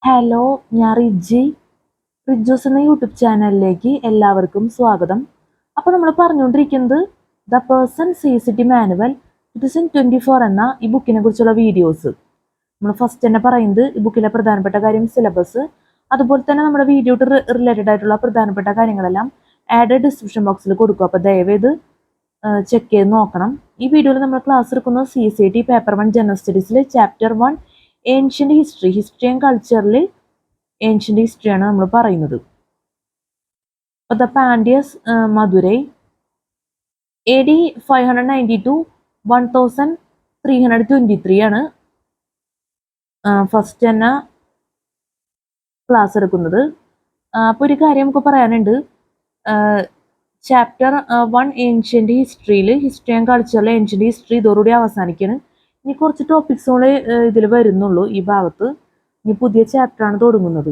Hello, ഞാൻ റിജോസ് എന്ന YouTube ചാനലിലേക്ക് എല്ലാവർക്കും സ്വാഗതം. അപ്പോൾ നമ്മൾ പറഞ്ഞുകൊണ്ടിരിക്കുന്നത് ദ പേഴ്സൺ CCT മാനുവൽ 2024 എന്ന ഈ ബുക്കിനെ കുറിച്ചുള്ള വീഡിയോസ്. നമ്മൾ ഫസ്റ്റ് തന്നെ പറയുന്നത് ഈ ബുക്കിലെ പ്രധാനപ്പെട്ട കാര്യം സിലബസ്, അതുപോലെ തന്നെ നമ്മുടെ വീഡിയോ റിലേറ്റഡ് ആയിട്ടുള്ള പ്രധാനപ്പെട്ട കാര്യങ്ങളെല്ലാം ഡിസ്ക്രിപ്ഷൻ ബോക്സിൽ കൊടുക്കും. അപ്പോൾ ദയവേത് ചെക്ക് ചെയ്ത് നോക്കണം. ഈ വീഡിയോയിൽ നമ്മൾ ക്ലാസ് എടുക്കുന്നത് CCT പേപ്പർ 1 ജനറൽ സ്റ്റഡീസിൽ ചാപ്റ്റർ 1 ഏൻഷ്യൻ്റ് ഹിസ്റ്ററി ആൻഡ് കൾച്ചറിൽ ഏൻഷ്യൻ്റ് ഹിസ്റ്ററിയാണ് നമ്മൾ പറയുന്നത്. അപ്പോൾ the Pandyas Madurai AD 590 to 1323 ആണ് ഫസ്റ്റ് തന്നെ ക്ലാസ് എടുക്കുന്നത്. അപ്പോൾ ഒരു കാര്യം നമുക്ക് പറയാനുണ്ട്, ചാപ്റ്റർ 1 ഏൻഷ്യൻ്റ് ഹിസ്റ്ററി ആൻഡ് കൾച്ചറിൽ ഏൻഷ്യൻ്റ് ഹിസ്റ്ററി ഇതോടുകൂടി അവസാനിക്കുകയാണ്. ഇനി കുറച്ച് ടോപ്പിക്സുകൾ ഇതിൽ വരുന്നുള്ളൂ ഈ ഭാഗത്ത്. ഇനി പുതിയ ചാപ്റ്ററാണ് തുടങ്ങുന്നത്.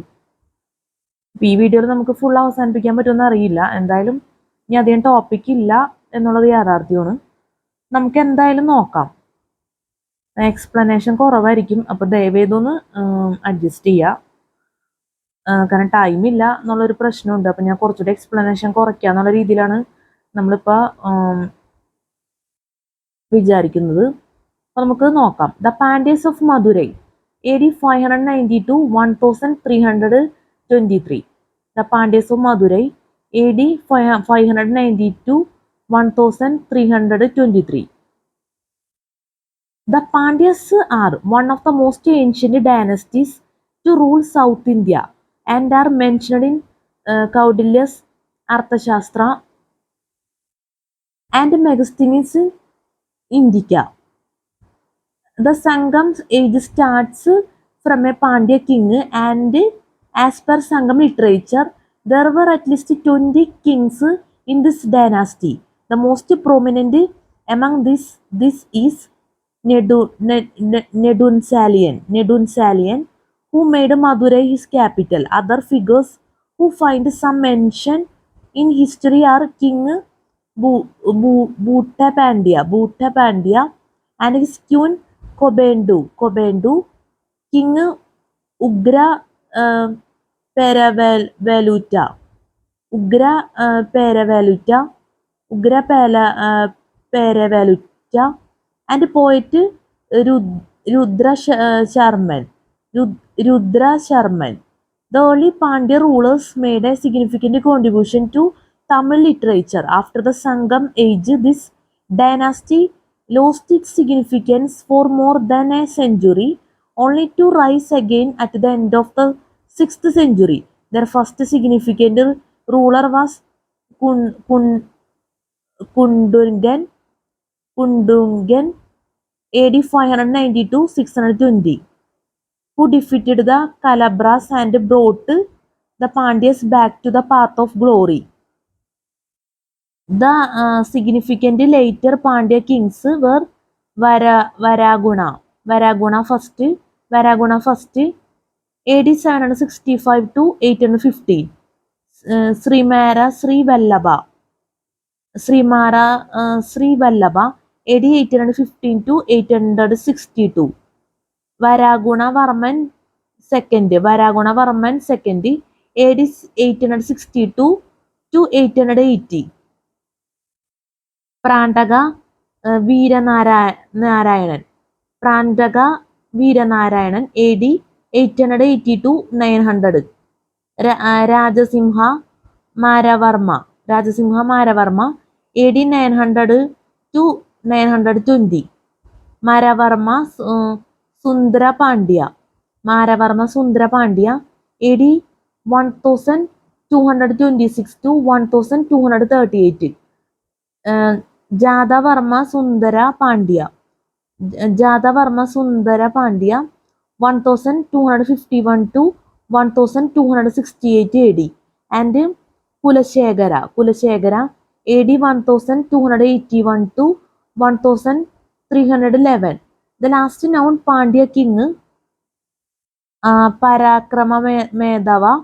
ഈ വീഡിയോയിൽ നമുക്ക് ഫുൾ അവസാനിപ്പിക്കാൻ പറ്റുമെന്ന് അറിയില്ല. എന്തായാലും ഇനി അധികം ടോപ്പിക് ഇല്ല എന്നുള്ളത് യാഥാർത്ഥ്യമാണ്. നമുക്ക് എന്തായാലും നോക്കാം. എക്സ്പ്ലനേഷൻ കുറവായിരിക്കും, അപ്പോൾ ദയവേതൊന്ന് അഡ്ജസ്റ്റ് ചെയ്യുക. കാരണം ടൈമില്ല എന്നുള്ളൊരു പ്രശ്നമുണ്ട്. അപ്പോൾ ഞാൻ കുറച്ചുകൂടി എക്സ്പ്ലനേഷൻ കുറയ്ക്കുക എന്നുള്ള രീതിയിലാണ് നമ്മളിപ്പോൾ വിചാരിക്കുന്നത്. അപ്പോൾ നമുക്ക് നോക്കാം. The Pandyas of Madurai AD 590 to 1323. The Pandyas of Madurai AD 590 to 1323. The Pandyas are one of the most ancient dynasties to rule South India and are mentioned in Kaudilya's Arthashastra and Megasthenes Indica. The Sangam's age starts from a Pandya king, and as per Sangam literature, there were at least 20 kings in this dynasty. The most prominent among this is Nedunsalian, who made Madurai his capital. Other figures who find some mention in history are King Bhutta Pandya and his queen Kobendu, King Ugra Peravaluta, and poet Rudra Sharman. The early Pandya rulers made a significant contribution to Tamil literature. After the Sangam age, this dynasty lost its significance for more than a century, only to rise again at the end of the 6th century. Their first significant ruler was Kundungan AD 590 to 620, who defeated the Calabras and brought the Pandyas back to the path of glory. The significant later Pandya kings were Varaguna first AD 765 to 815, Srimara Sri Vallabha AD 815 to 862, Varaguna Varman II AD 862 to 880. Prantaka Veeranarayanan AD 880 to 900. Rajasimha Maravarma AD 900 to 920. Maravarma Sundara Pandya AD 1226 to 1238. Jadavarma Sundara Pandya 1251 to 1268 AD, and Kulashegara AD 1281 to 1311. The last known Pandya king, Parakrama Medava,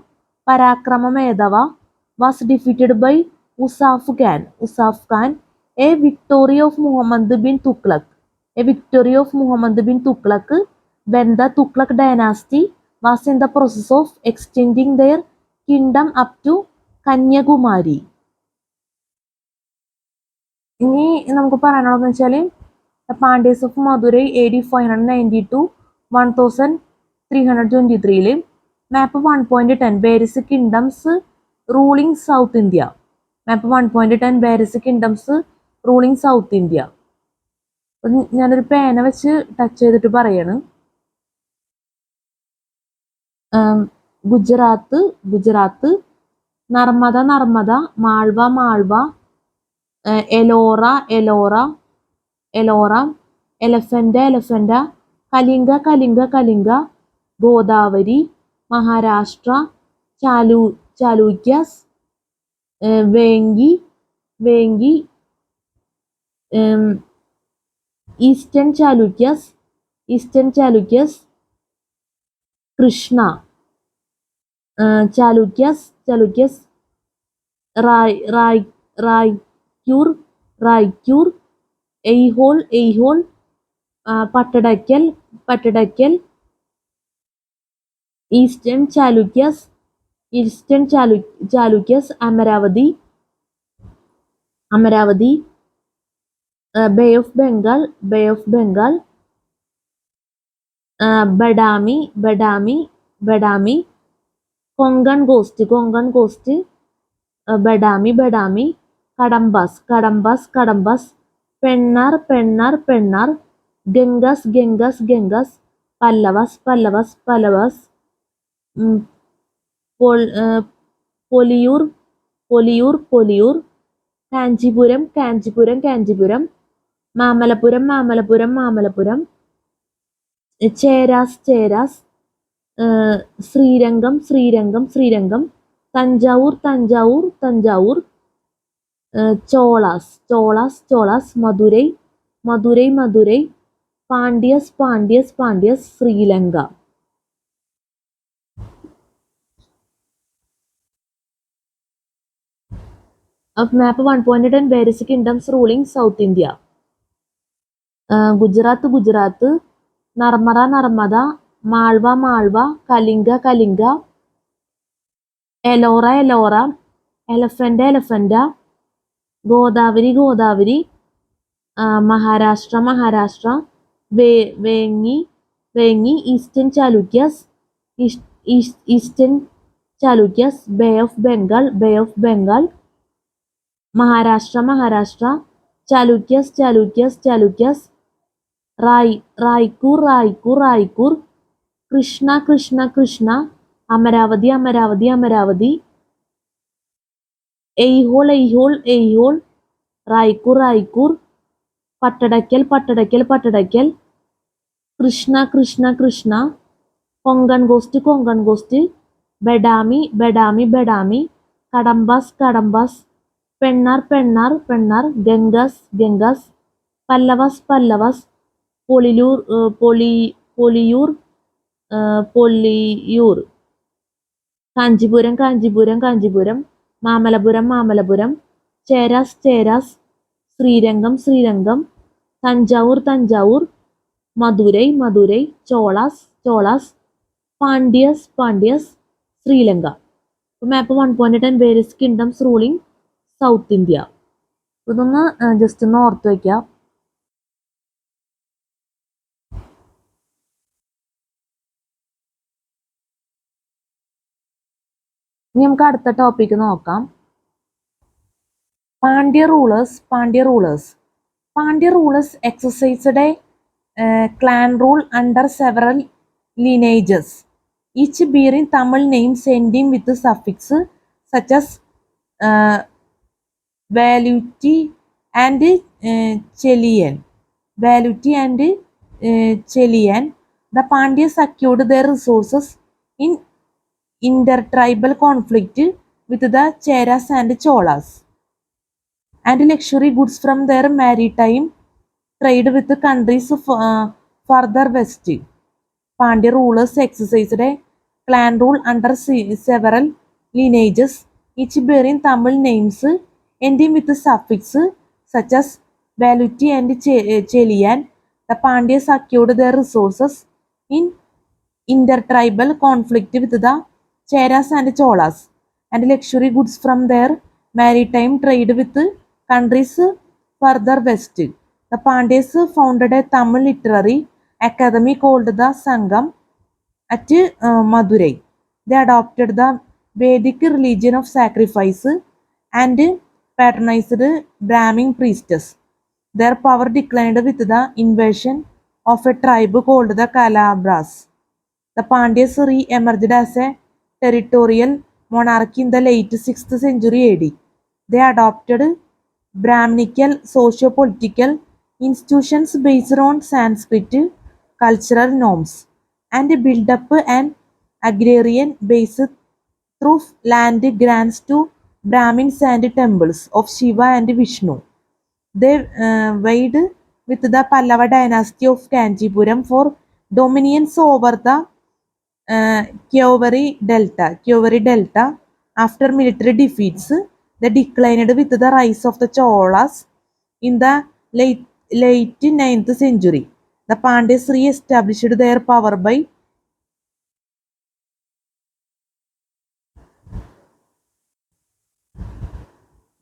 was defeated by Usaf Khan, a victory of Muhammad bin Tughlaq, when the Tughlaq dynasty was in the process of extending their kingdom up to Kanyakumari. ഇനി നമുക്ക് പറയാനുള്ളതെന്ന് വെച്ചാൽ Pandyas of Madurai AD 590 to 1323 map 1.10 various kingdoms ruling South India. Map 1.10 various kingdoms ruling South India. ഞാനൊരു പേന വെച്ച് touch ചെയ്തിട്ട് പറയാണ്. Gujarat, Narmada, Malwa, Ellora, Elephanta, Kalinga, Godavari, Maharashtra, Chalukyas, Vengi, Eastern Chalukyas, Krishna, Chalukyas, Raichur, Aihole, Pattadakal, Eastern Chalukyas, Amaravati, Bay of Bengal, Badami, Konkan coast, Badami, Kadambas, Pennar, Gangas, Pallavas, Poliyur, Kanchipuram, Mamallapuram, Cheras, Srirangam, Thanjavur, Cholas, Madurai, Pandyas, Sri Lanka. Map 1.10 various kingdoms ruling South India. Gujarat, Narmada, Malwa, Kalinga, Ellora, Elephanta, Godavari, Maharashtra, Vengi, Eastern Chalukyas, Bay of Bengal, Maharashtra, Chalukyas, Raichur, Krishna, Amaravati, Aihole, Raichur, Pattadakal, Krishna, Konkan coast, Badami, Kadambas, Pennar, Gangas, Pallavas, Poliyur, Kanchipuram, Mamallapuram, Cheras, Srirangam, Thanjavur, Madurai, Cholas, Pandyas, Sri Lanka. Map 1.10 various kingdoms ruling South India. ഇതൊന്ന് just ഒന്ന് ഓർത്ത് വയ്ക്കാം. ഇനി നമുക്ക് അടുത്ത ടോപ്പിക്ക് നോക്കാം. Pandya rulers exercised A clan rule under several lineages, each bearing Tamil names ending with the suffix such as Valuti and Chelian. The Pandyas secured their resources in intertribal conflict with the Cheras and Cholas, and luxury goods from their maritime trade with the countries further west. Pandya rulers exercised a clan rule under several lineages, each bearing Tamil names ending with the suffix such as Valuti and Chelian. The Pandyas secured their resources in intertribal conflict with the Cheras and Cholas, and luxury goods from their maritime trade with countries further west. The Pandyas founded a Tamil literary academy called the Sangam at Madurai. They adopted the Vedic religion of sacrifice and patronized Brahmin priestess. Their power declined with the invasion of a tribe called the Kalabras. The Pandyas re-emerged as a territorial monarchy in the late 6th century AD. They adopted Brahminical socio-political institutions based on Sanskrit cultural norms and built up an agrarian base through land grants to Brahmins and temples of Shiva and Vishnu. They vied with the Pallava dynasty of Kanchipuram for dominance over the Kyovari Delta. After military defeats, they declined with the rise of the Cholas in the late 9th century. The Pandyas re-established their power by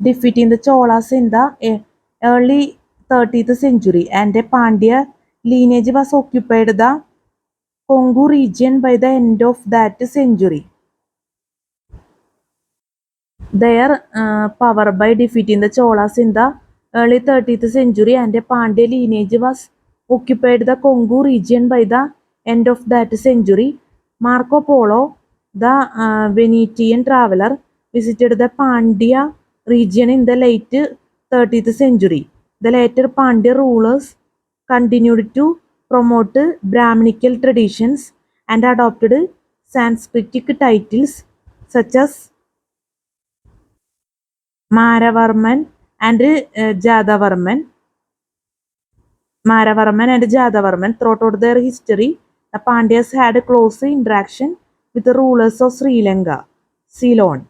defeating the Cholas in the early 30th century, and a Pandya lineage was occupied the Kongu region by the end of that century. Their power by defeating the Cholas in the early 30th century, and a Pandya lineage was occupied the Kongu region by the end of that century. Marco Polo, the Venetian traveler, visited the Pandya region in the late 30th century. The later Pandya rulers continued to promote Brahminical traditions and adopted Sanskritic titles such as Maravarman and Jadavarman. Throughout their history, the Pandyas had a close interaction with the rulers of Sri Lanka, Ceylon.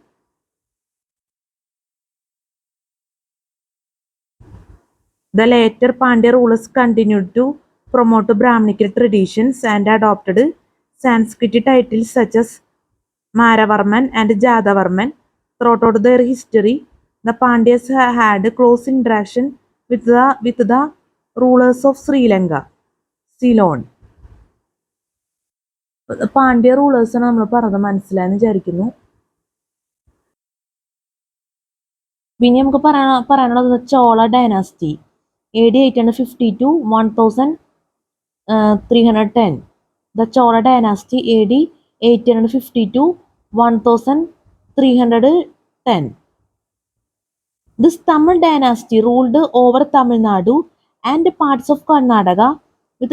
The later Pandya rulers continued to promote Brahminical traditions and adopted Sanskrit titles such as Maravarman and Jadavarman. Throughout their history, the Pandyas had close interaction with the rulers of Sri Lanka, Ceylon. Pandya റൂളേഴ്സാണ് നമ്മൾ പറഞ്ഞത് മനസ്സിലായെന്ന് വിചാരിക്കുന്നു. പിന്നെ നമുക്ക് പറയാനുള്ളത് Chola dynasty AD 850 to 1310. The Chola dynasty AD 850 to 1310. This Tamil dynasty ruled over Tamil Nadu and parts of Karnataka with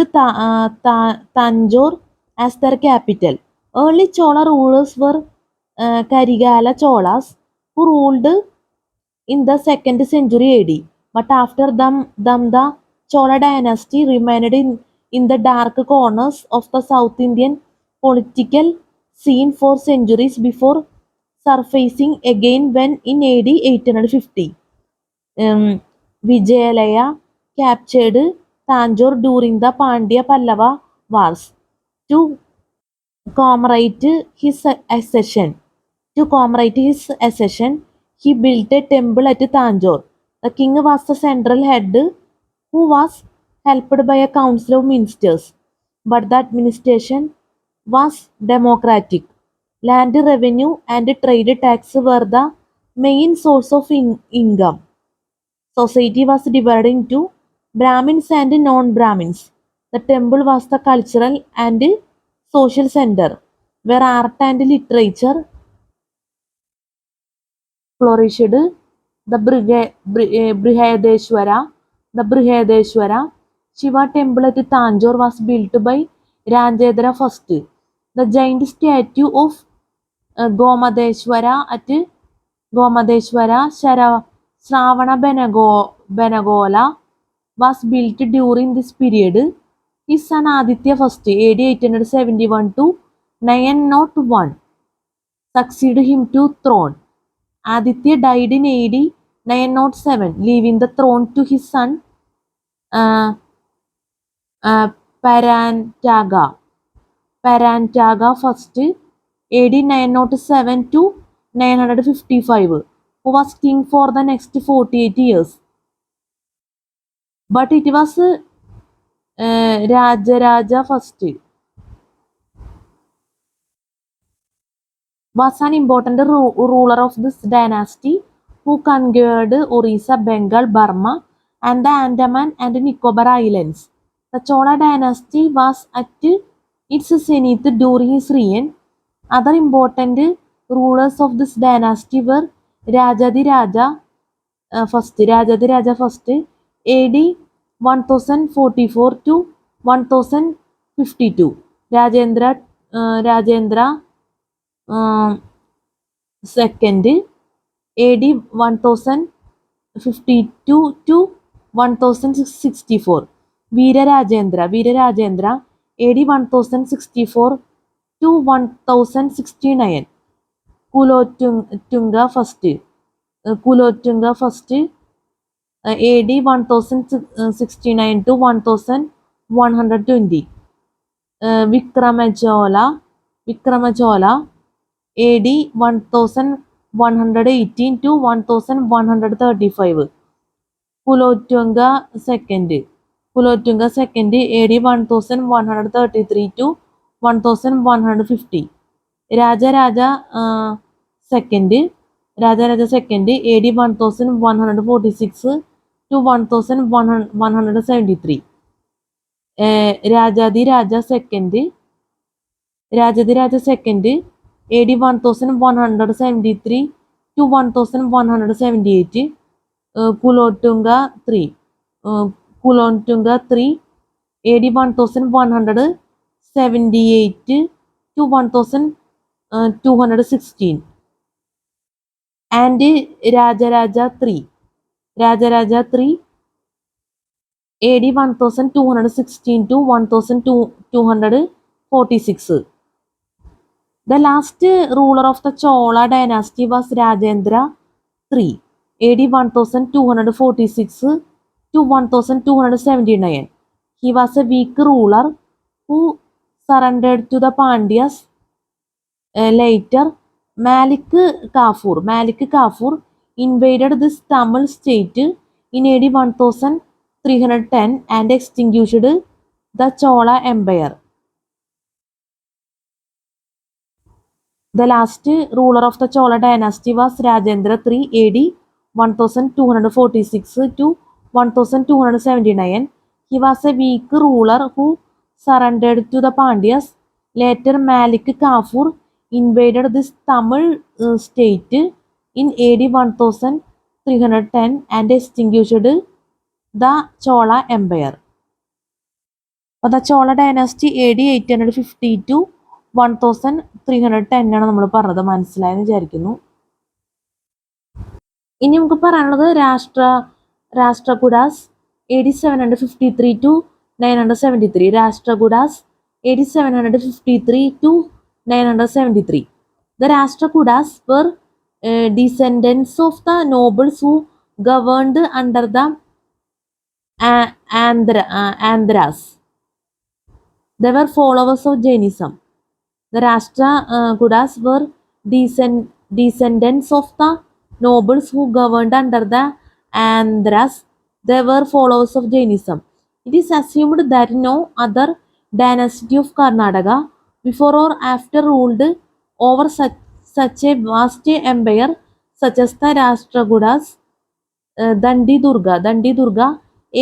Tanjore as their capital. Early Chola rulers were Karigala Cholas, who ruled in the 2nd century AD. But after them the Chola dynasty remained in the dark corners of the South Indian political scene for centuries before surfacing again when in AD 850. Vijayalaya captured Tanjore during the Pandya Pallava wars. To commemorate his accession, he built a temple at Tanjore. The king was the central head who was helped by a council of ministers, but the administration was democratic. Land revenue and trade tax were the main source of income. Society was divided into Brahmins and non-Brahmins. The temple was the cultural and social center where art and literature flourished. The Brihadeshwara Shiva temple at Tanjore was built by Ranjendra I. The giant statue of Gomadeshwara at Shravana Benagola was built during this period. His son Aditya I AD 871 to 901 succeeded him to throne. Aditya died in AD 907, leaving the throne to his son Parantaga. Parantaka first AD 907 to 955, who was king for the next 48 years. But it was Rajaraja first was an important ruler of this dynasty who conquered Orissa, Bengal, Burma, and the Andaman and Nicobar Islands. The Chola dynasty was at its zenith during his reign. Other important rulers of this dynasty were Rajadiraja first AD 1044 to 1052. Rajendra second AD 1052 to 1064. Veerarajendra AD 1064 to 1069. Kulotunga first AD 1069 to 1120. Vikramachola AD 1118 to 1135. Kulotunga second AD 1133 to 1150. Rajaraja second AD 1146 to 1173. Rajadiraja second AD 1173 to 1178. Kulotunga 3 AD 1178 to 1216. And Rajaraja 3 AD 1216 to 1246. The last ruler of the Chola dynasty was Rajendra III AD 1246 to 1279. He was a weak ruler who surrendered to the Pandyas. Later, Malik Kafur invaded this Tamil state in AD 1310 and extinguished the Chola Empire. The last ruler of the Chola dynasty was Rajendra III AD 1246 to 1279. He was a weak ruler who surrendered to the Pandyas. Later, Malik Kafur invaded this Tamil state in AD 1310 and extinguished the Chola Empire. അപ്പോൾ the Chola dynasty AD 850 to 1310 ആണ് നമ്മൾ പറഞ്ഞത്. മനസ്സിലായെന്ന് വിചാരിക്കുന്നു. ഇനി നമുക്ക് പറയാനുള്ളത് Rashtrakutas AD 753 to 973. Rashtrakutas AD 753 to 973. The Rashtrakutas were descendants of the nobles who governed under the Andhras. They were followers of Jainism. The Rashtrakutas were descendants of the nobles who governed under the Andhras. They were followers of Jainism. It is assumed that no other dynasty of Karnataka before or after ruled over such a vast empire such as the Rashtrakutas. Dandi Durga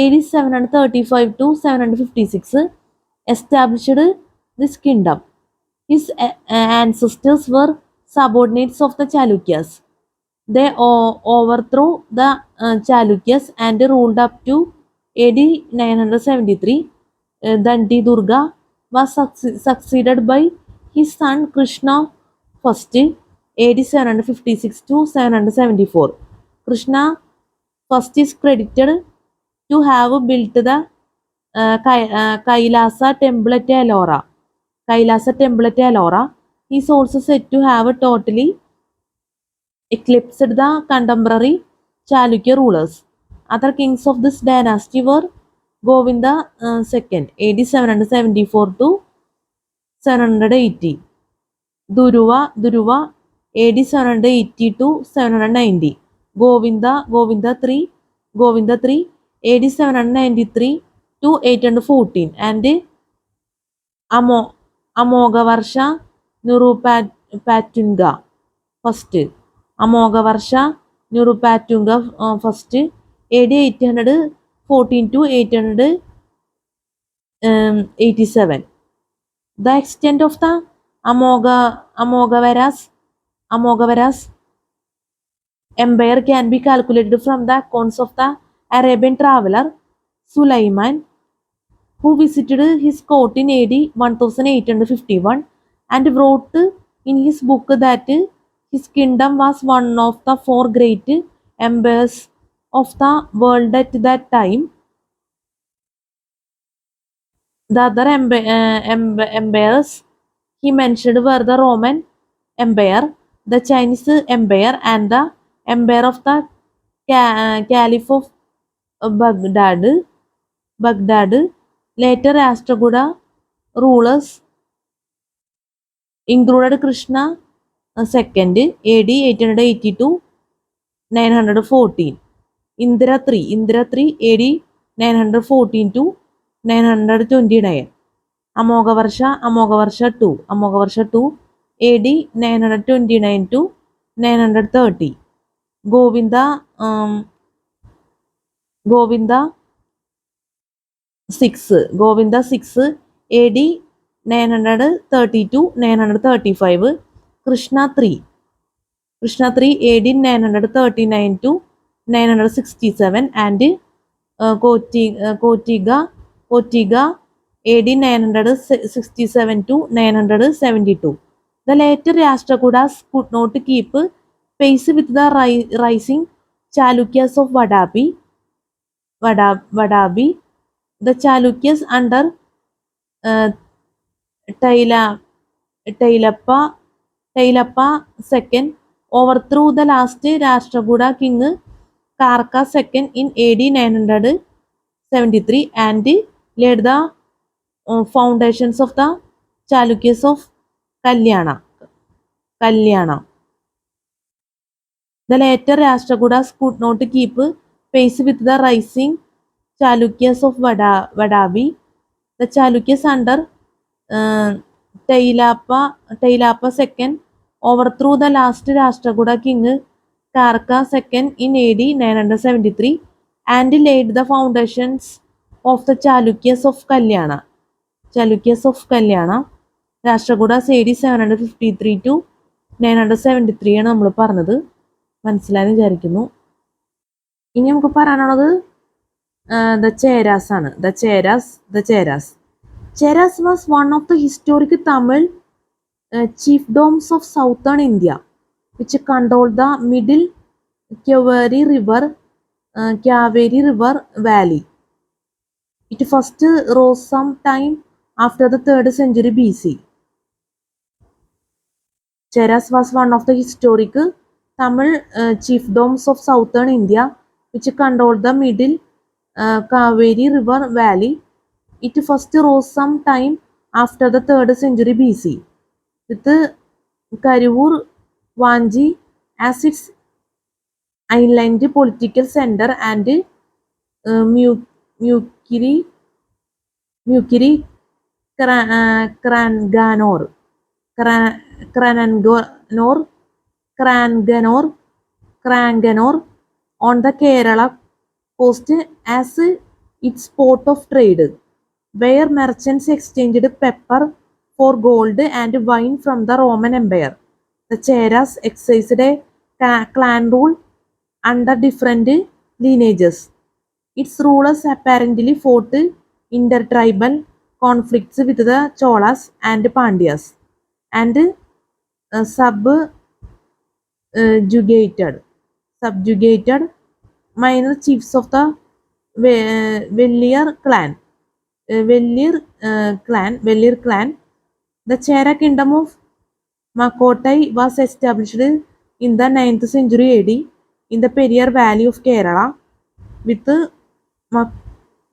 AD 735 to 756 established this kingdom. His ancestors were subordinates of the Chalukyas. They overthrew the Chalukyas and ruled up to AD 973. Dandi Durga was succeeded by his son Krishna first AD 756 to 774. Krishna first is credited to have built the Kailasa temple at Ellora. He is also said to have totally eclipsed the contemporary Chalukya rulers. Other kings of this dynasty were Govinda II AD 774 to 780. Duruva AD 780 to 790. Govinda III AD 793 to 814. And Amogavarsha Nurupatunga first. Amogavarsha Nurupatunga first. AD 814 to 887. The extent of the Amogavaras empire can be calculated from the accounts of the Arabian traveler Sulaiman, who visited his court in AD 1851 and wrote in his book that his kingdom was one of the four great empires of the world at that time. The other empires he mentioned were the Roman Empire, the Chinese Empire, and the Empire of the Caliph of Baghdad. Later, Rashtrakuta rulers included Krishna II, AD 880 to 914. Indira III, AD 914 to 929. Amogavarsha II, AD 929 to 930. Govinda VI, AD 930 to 935. Krishna III, AD 939 to 967. And Kotiga, AD 967 to 972. The later Rashtrakutas could not keep pace with the rising Chalukyas of Vadabi. The Chalukyas under Tailappa II overthrew the last Rashtrakuta king Karka II in AD 973 and laid the foundations of the Chalukyas of Kalyana. The later Rashtrakutas could not keep pace with the rising Chalukyas of Vadabi. The Chalukyas under Tailappa II overthrew the last Rashtrakuta king Karka II in AD 973 and laid the foundations of the Chalukyas of Kalyana. Rashtrakutas AD 753 to 973 ആണ് നമ്മൾ പറഞ്ഞത്. മനസ്സിലായെന്ന് വിചാരിക്കുന്നു. ഇനി നമുക്ക് പറയാനുള്ളത് the Cheras ആണ്. The Cheras. Cheras was one of the historic Tamil chiefdoms of southern India, which controlled the middle Kaveri River valley. It first rose some time after the 3rd century BC. Cheras was one of the historic Tamil chiefdoms of southern India, which controlled the middle Kaveri River valley. It first rose some time after the 3rd century BC, with Karivur Vanji as its inland political center and Mukiri Cranganore on the Kerala coast as its port of trade, where merchants exchanged pepper for gold and wine from the Roman Empire. The Cheras exercised a clan rule under different lineages. Its rulers apparently fought intertribal conflicts with the Cholas and Pandyas and subjugated minor chiefs of the Vellir clan. The Chera kingdom of Makottai was established in the 9th century AD in the Periyar Valley of Kerala, with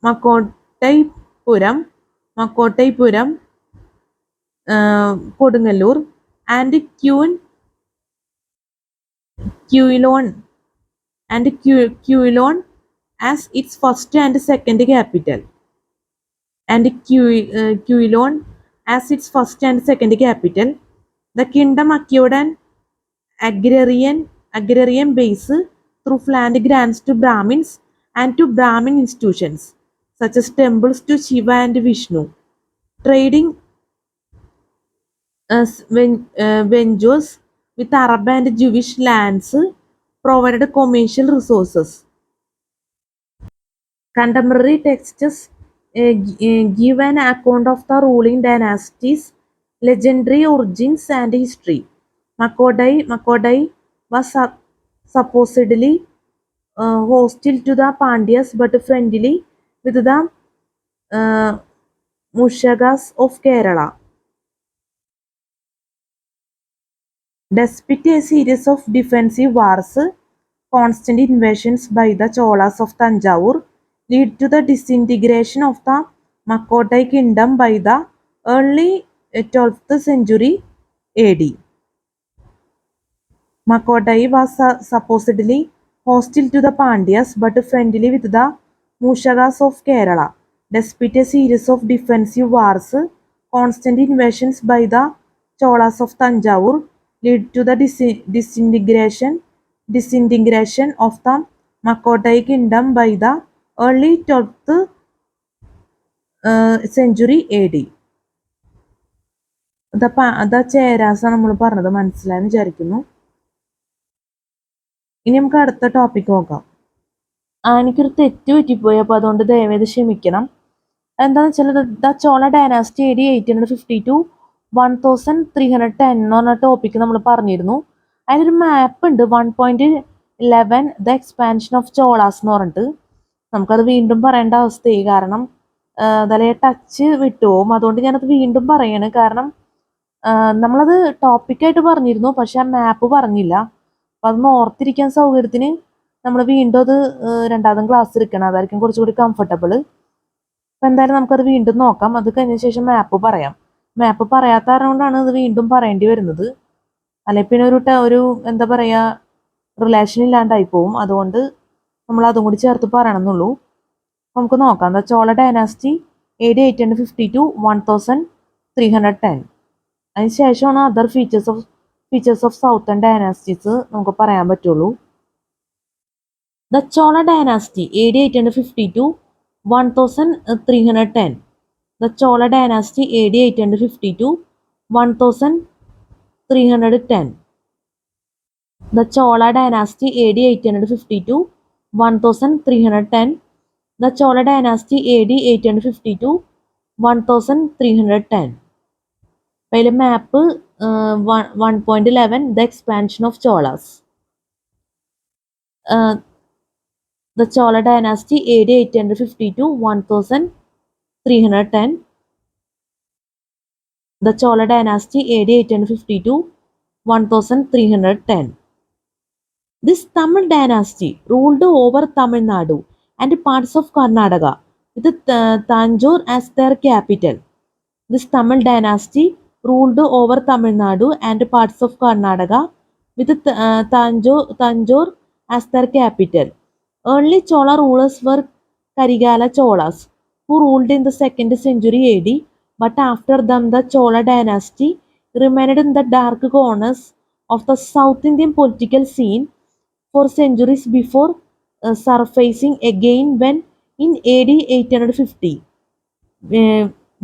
Makottaipuram Kodungalur, and Quilon as its first and second capital. Quilon as its first and second capital. The kingdom acquired an agrarian base through land grants to Brahmins and to Brahmin institutions such as temples to Shiva and Vishnu. Trading ventures with Arab and Jewish lands provided commercial resources. Contemporary texts give an account of the ruling dynasty's legendary origins and history. Makodai was supposedly hostile to the Pandyas but friendly with the uh, Mushagas of Kerala. Despite a series of defensive wars, constant invasions by the Cholas of Tanjavur lead to the disintegration of the Makotai kingdom by the early 12th century AD. Makotai was supposedly hostile to the Pandyas but friendly with the Mushagas of Kerala. Despite a series of defensive wars, constant invasions by the Cholas of Tanjavur led to the disintegration of the Makotai kingdom by the early 12th century AD. The Cheras നമ്മൾ പറഞ്ഞത് മനസ്സിലായെന്ന് വിചാരിക്കുന്നു. ഇനി നമുക്ക് അടുത്ത topic നോക്കാം. എനിക്കൊരു തെറ്റ് പറ്റിപ്പോയി, അപ്പോൾ അതുകൊണ്ട് ദയവേത് ക്ഷമിക്കണം. എന്താണെന്ന് വെച്ചാൽ ദ ചോള ഡൈനാസ്റ്റി AD 1852 1310 എന്ന് പറഞ്ഞ ടോപ്പിക്ക് നമ്മൾ പറഞ്ഞിരുന്നു. അതിനൊരു മാപ്പ് ഉണ്ട് 1.11 ദ എക്സ്പാൻഷൻ ഓഫ് ചോളാസ് എന്ന് പറഞ്ഞിട്ട്. നമുക്കത് വീണ്ടും പറയേണ്ട അവസ്ഥയായി, കാരണം അതല്ലേ ടച്ച് വിട്ടുപോകും. അതുകൊണ്ട് ഞാനത് വീണ്ടും പറയാണ്, കാരണം നമ്മളത് ടോപ്പിക്കായിട്ട് പറഞ്ഞിരുന്നു, പക്ഷെ ആ മാപ്പ് പറഞ്ഞില്ല. അപ്പം അതൊന്ന് ഓർത്തിരിക്കാൻ സൗകര്യത്തിന് നമ്മൾ വീണ്ടും അത് രണ്ടാമതും ക്ലാസ് എടുക്കണം, അതായിരിക്കും കുറച്ചുകൂടി കംഫർട്ടബിൾ. അപ്പം എന്തായാലും നമുക്കത് വീണ്ടും നോക്കാം. അത് കഴിഞ്ഞ ശേഷം മാപ്പ് പറയാം. മാപ്പ് പറയാത്ത കാരണം കൊണ്ടാണ് ഇത് വീണ്ടും പറയേണ്ടി വരുന്നത്. അല്ലെങ്കിൽ പിന്നെ ഒരു എന്താ പറയുക, റിലേഷൻ ഇല്ലാണ്ടായി പോവും. അതുകൊണ്ട് നമ്മൾ അതും കൂടി ചേർത്ത് പറയണം എന്നുള്ളൂ. നമുക്ക് നോക്കാം. The Chola dynasty AD 1852 1310. അതിന് ശേഷമാണ് other features of southern dynasties നമുക്ക് പറയാൻ പറ്റുള്ളൂ. The Chola dynasty AD 1852 1310. The Chola dynasty AD 1852 1310. The Chola dynasty AD 1852 1310. The Chola dynasty AD 1852 1310. അതിൽ മാപ്പ് 1.11 The expansion of Cholas. The Chola dynasty AD 1852 1310. The Chola dynasty AD 1852 1310. This Tamil dynasty ruled over Tamil Nadu and parts of Karnataka with Tanjore as their capital. This Tamil dynasty ruled over Tamil Nadu and parts of Karnataka with Tanjore as their capital. Early Chola rulers were Karigala Cholas, who ruled in the 2nd century AD, but after them the Chola dynasty remained in the dark corners of the South Indian political scene for centuries before surfacing again when in AD 850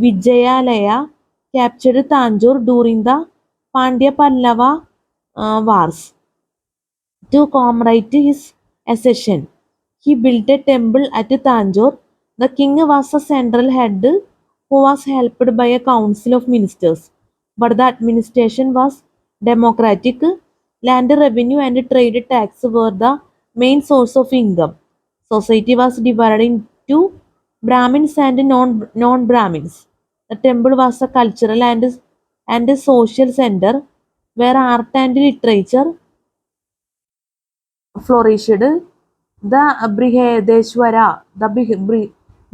Vijayalaya captured Tanjore during the Pandya Pallava wars. To commemorate his accession, he built a temple at Tanjore. The king was a central head who was helped by a council of ministers, but the administration was democratic. Land revenue and trade tax were the main source of income. Society was divided into Brahmins and non-Brahmins. The temple was a cultural and a social center where art and literature flourished. The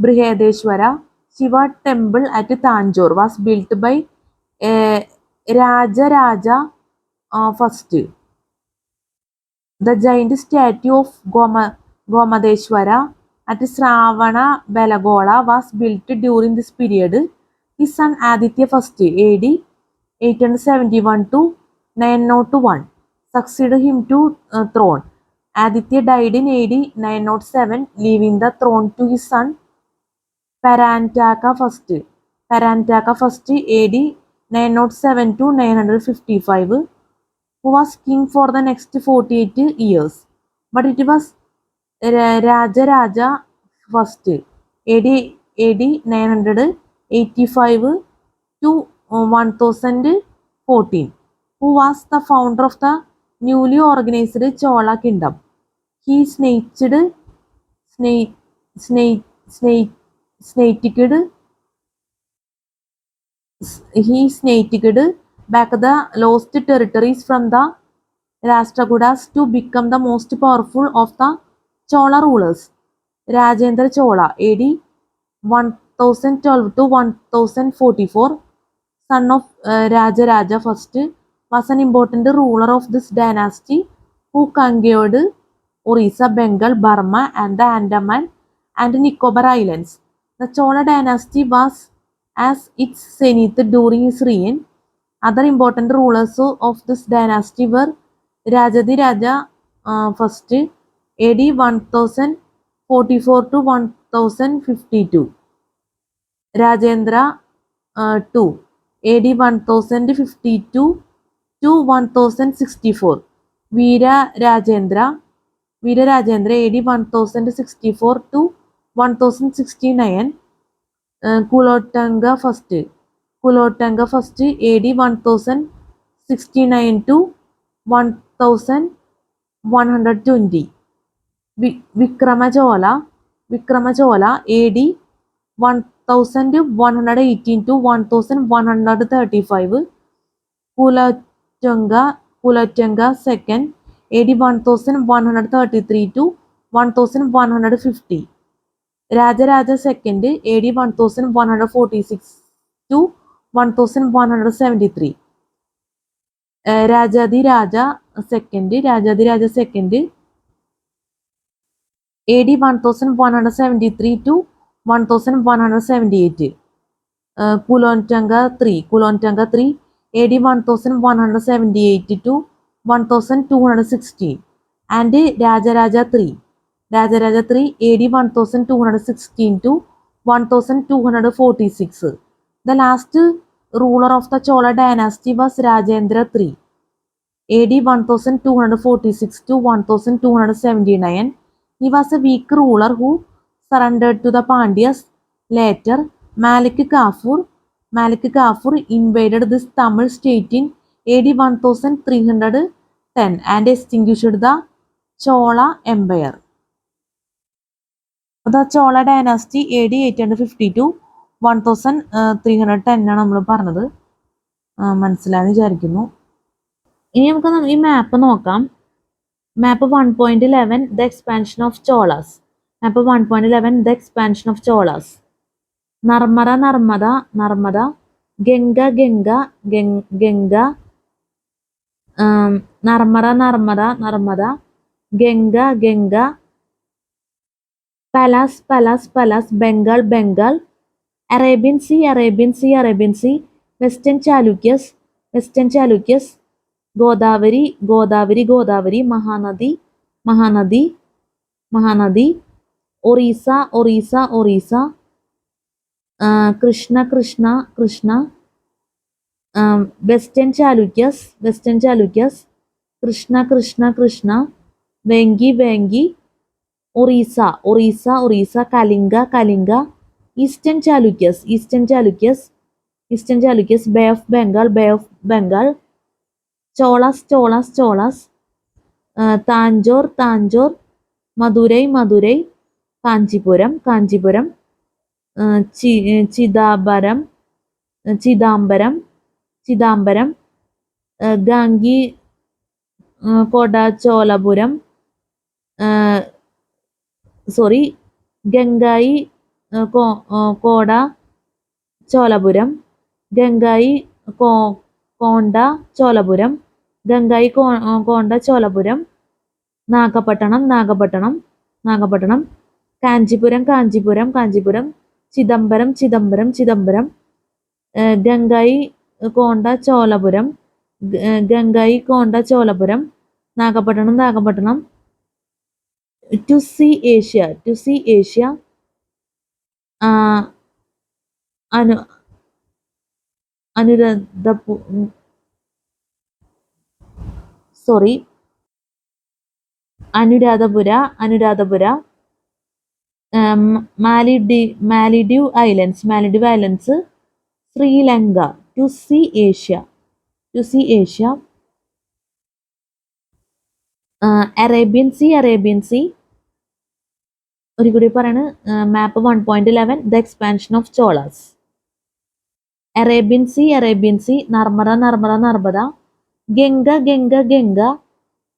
Brihadeshwara Shiva temple at Tanjore was built by Rajaraja first. The giant statue of Gomadeshwara at Sravana Belagola was built during this period. His son Aditya I AD 871 to 901 succeeded him to throne. Aditya died in AD 907, leaving the throne to his son Parantaka I. Parantaka I AD 907 to 955, who was king for the next 48 years. But it was Rajaraja I AD 985 to 1014, who was the founder of the newly organized Chola kingdom. He snated back the lost territories from the Rashtrakutas to become the most powerful of the Chola rulers. Rajendra Chola AD 1012 to 1044, son of Rajaraja I, was an important ruler of this dynasty who conquered Orissa, Bengal, Burma, and the Andaman and Nicobar Islands. The Chola dynasty was as its zenith during his reign. Other important rulers of this dynasty were Rajadiraja I AD 1044 to 1052, Rajendra II AD 1052 to 1064, Veera Rajendra AD 1064 to 1069, Kulotanga I AD 1069 to 1120, Vikramachola AD 1118 to 1135, Kulotanga II AD 1133 to 1150, Rajaraja II AD 1146 to 1173, Rajadiraja II AD 1173 to 1178, Kulottanga III AD 1178 to 1216, and Rajaraja III AD 1216 to 1246. The last ruler of the Chola dynasty was Rajendra III AD 1246 to 1279. He was a weak ruler who surrendered to the Pandyas. Later, Malik Kafur invaded this Tamil state in AD 1310 and extinguished the Chola Empire. The Chola dynasty AD 850 to 1310 ആണ് നമ്മൾ പറഞ്ഞത്. മനസ്സിലായെന്ന് വിചാരിക്കുന്നു. ഇനി നമുക്ക് ഈ മാപ്പ് നോക്കാം. മാപ്പ് 1.11 The expansion of Cholas. Map 1.11 The expansion of Cholas. Narmada, Ganga, Narmada, Ganga, Palas, Bengal, Arabian Sea, Western Chalukyas, Godavari, Mahanadi, Orissa, Krishna, Western Chalukyas, Krishna, Vengi, Orissa, Kalinga, Eastern Chalukyas, Bay of Bengal, Cholas, Tanjore, Madurai, Kanchipuram, Chidambaram, Gangi, Koda Cholapuram, Gangai, Koda Cholapuram, Gangai, Konda Cholapuram, Gangai Konda Cholapuram, Nagapattinam Nagapattinam Nagapattinam, Kanchipuram Kanchipuram Kanchipuram, Chidambaram Chidambaram Chidambaram, Gangai Konda Cholapuram, Gangai Konda Cholapuram, Nagapattinam Nagapattinam. To sea Asia അനു അനുരാധപു sorry Anuradhapura, Maldive islands, Sri Lanka. To sea Asia. Arabian sea ഒരു കൂടി പറയാണ്. Map 1.11 the expansion of Cholas. Arabian sea, Narmada, Ganga,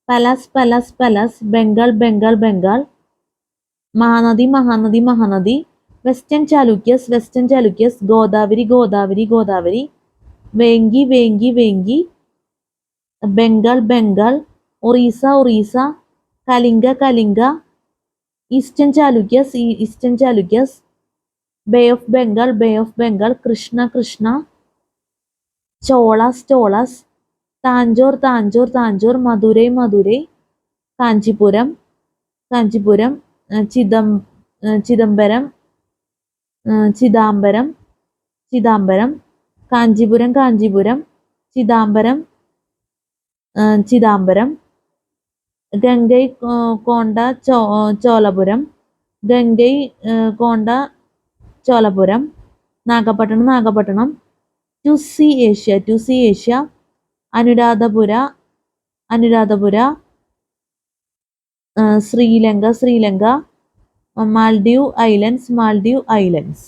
Palas, Bengal, Mahanadi, Western Chalukyas, Godavari, Vengi, Bengal, Orissa, Kalinga, Eastern Chalukyas, Bay of Bengal, Krishna, Cholas, Tanjore, Madurai, Kanchipuram, Chidambaram, Kanchipuram, Chidambaram, Gangai Konda Cholapuram, Nagapattinam. To sea Asia, Anuradhapura, Sri Lanka, Maldive islands.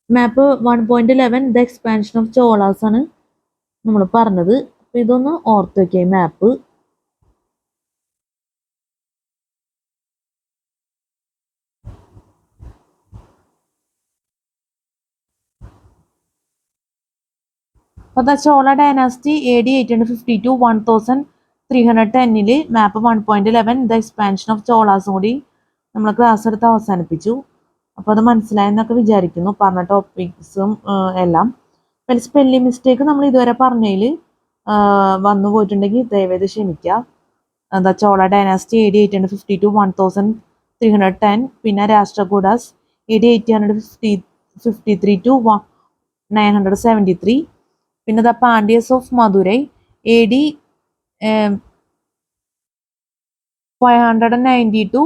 Map 1.11 the expansion of Cholas ആണ് നമ്മൾ പറഞ്ഞത്. അപ്പൊ ഇതൊന്ന് ഓർത്ത് വെക്കുക മാപ്പ്. അപ്പോൾ the Chola dynasty AD 850 to 1310 map 1.11 the expansion of ചോളാസും കൂടി നമ്മൾ ക്ലാസ് എടുത്ത് അവസാനിപ്പിച്ചു. അപ്പോൾ അത് മനസ്സിലായെന്നൊക്കെ വിചാരിക്കുന്നു, പറഞ്ഞ ടോപ്പിക്സും എല്ലാം. സ്പെല്ലിംഗ് മിസ്റ്റേക്ക് നമ്മൾ ഇതുവരെ പറഞ്ഞതിൽ വന്നു പോയിട്ടുണ്ടെങ്കിൽ ദയവേത് ക്ഷമിക്കുക. The Chola dynasty AD 850 to 1310, പിന്നെ രാഷ്ട്രകൂടാസ് AD 853 to 973, പിന്നെ the Pandyas of Madurai AD 590 to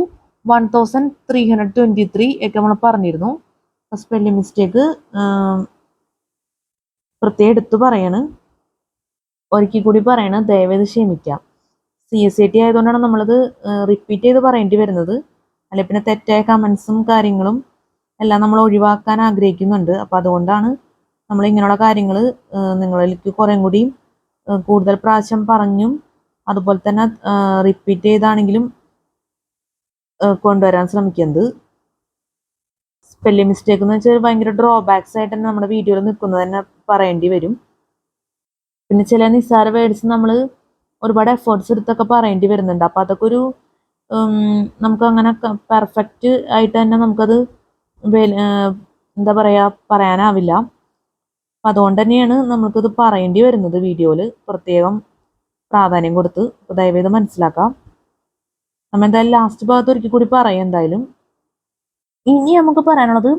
1323 ഒക്കെ നമ്മൾ പറഞ്ഞിരുന്നു. സ്പെല്ലിംഗ് മിസ്റ്റേക്ക് പ്രത്യേകം എടുത്തു പറയാണ്, ഒരിക്കൽ കൂടി പറയണം, ദയവേത് ക്ഷമിക്കാം. CSAT ആയതുകൊണ്ടാണ് നമ്മളത് റിപ്പീറ്റ് ചെയ്ത് പറയേണ്ടി വരുന്നത്. അല്ലെ പിന്നെ തെറ്റായ കമൻസും കാര്യങ്ങളും എല്ലാം നമ്മൾ ഒഴിവാക്കാൻ ആഗ്രഹിക്കുന്നുണ്ട്. അപ്പം അതുകൊണ്ടാണ് നമ്മൾ ഇങ്ങനെയുള്ള കാര്യങ്ങൾ നിങ്ങളിലേക്ക് കുറേ കൂടി കൂടുതൽ പ്രാവശ്യം പറഞ്ഞും അതുപോലെ തന്നെ റിപ്പീറ്റ് ചെയ്താണെങ്കിലും കൊണ്ടുവരാൻ ശ്രമിക്കുന്നത്. സ്പെല്ലിംഗ് മിസ്റ്റേക്ക് എന്ന് വെച്ചാൽ ഭയങ്കര ഡ്രോബാക്സ് ആയിട്ട് തന്നെ നമ്മുടെ വീഡിയോയിൽ നിൽക്കുന്നത് തന്നെ പറയേണ്ടി വരും. പിന്നെ ചില നിസ്സാര വേർഡ്സ് നമ്മൾ ഒരുപാട് എഫേർട്സ് എടുത്തൊക്കെ പറയേണ്ടി വരുന്നുണ്ട്. അപ്പം അതൊക്കെ ഒരു നമുക്ക് അങ്ങനെ പെർഫെക്റ്റ് ആയിട്ട് തന്നെ നമുക്കത് എന്താ പറയുക പറയാനാവില്ല. അപ്പം അതുകൊണ്ട് തന്നെയാണ് നമുക്കിത് പറയേണ്ടി വരുന്നത് വീഡിയോയിൽ പ്രത്യേകം പ്രാധാന്യം കൊടുത്ത്. അപ്പോൾ ദയവേത് മനസ്സിലാക്കാം. നമ്മൾ എന്തായാലും ലാസ്റ്റ് ഭാഗത്ത് ഒരിക്കൽ കൂടി പറയാം എന്തായാലും. ഇനി നമുക്ക് പറയാനുള്ളത്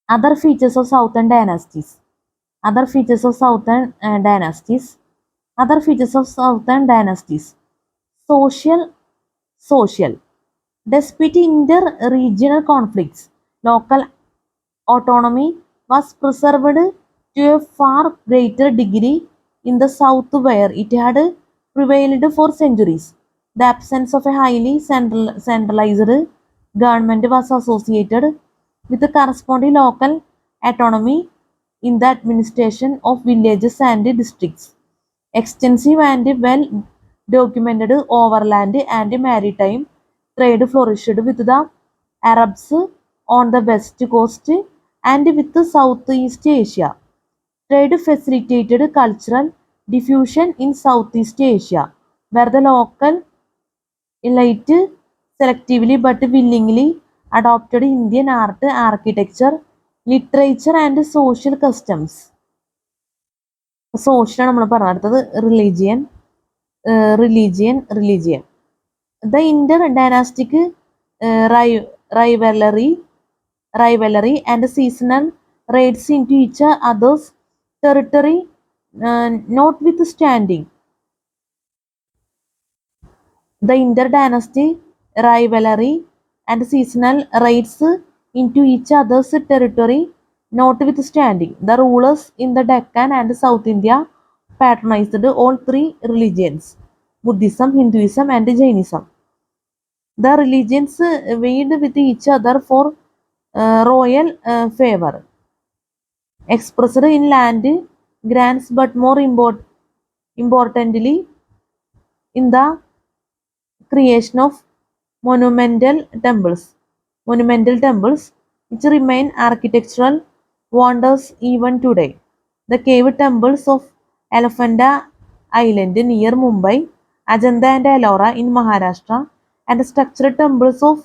other features of southern dynasties. Social. Despite inter-regional conflicts, local autonomy was preserved to a far greater degree in the south, where it had prevailed for centuries. The absence of a highly centralized government was associated with the corresponding local autonomy in the administration of villages and districts. Extensive and well-documented overland and maritime trade flourished with the Arabs on the west coast and with Southeast Asia. Trade facilitated cultural diffusion in Southeast Asia, where the local elite selectively but willingly adopted Indian art, architecture, literature, and social customs. Social നമ്മൾ പറഞ്ഞ അടുത്തത് religion. The inter-dynastic rivalry and seasonal raids into each other's territory notwithstanding. The inter-dynasty rivalry and seasonal raids into each other's territory notwithstanding, the rulers in the Deccan and South India patronized all three religions, Buddhism, Hinduism, and Jainism. The religions vied with each other for royal favor, expressed in land grants, but more importantly, in the creation of monumental temples, which remain architectural wonders even today. The cave temples of Elephanta Island near Mumbai, Ajanta and Ellora in Maharashtra, and the structural temples of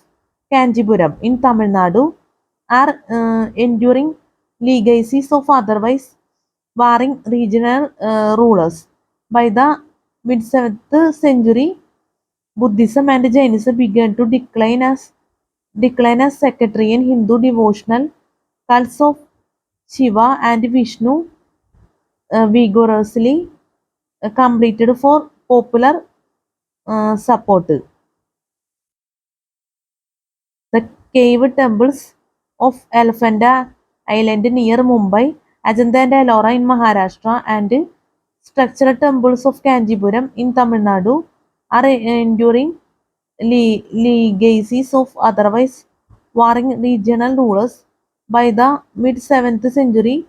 Kanjipuram in Tamil Nadu are enduring legacies of otherwise warring regional rulers. By the mid-7th century, Buddhism and Jainism began to decline as sectarian Hindu devotional cults of Shiva and Vishnu vigorously competed for popular support. The cave temples of Elephanta Island near Mumbai, Ajanta and Ellora in Maharashtra, and structural temples of Kanjipuram in Tamil Nadu are enduring legacies of otherwise warring regional rulers. By the mid-7th century,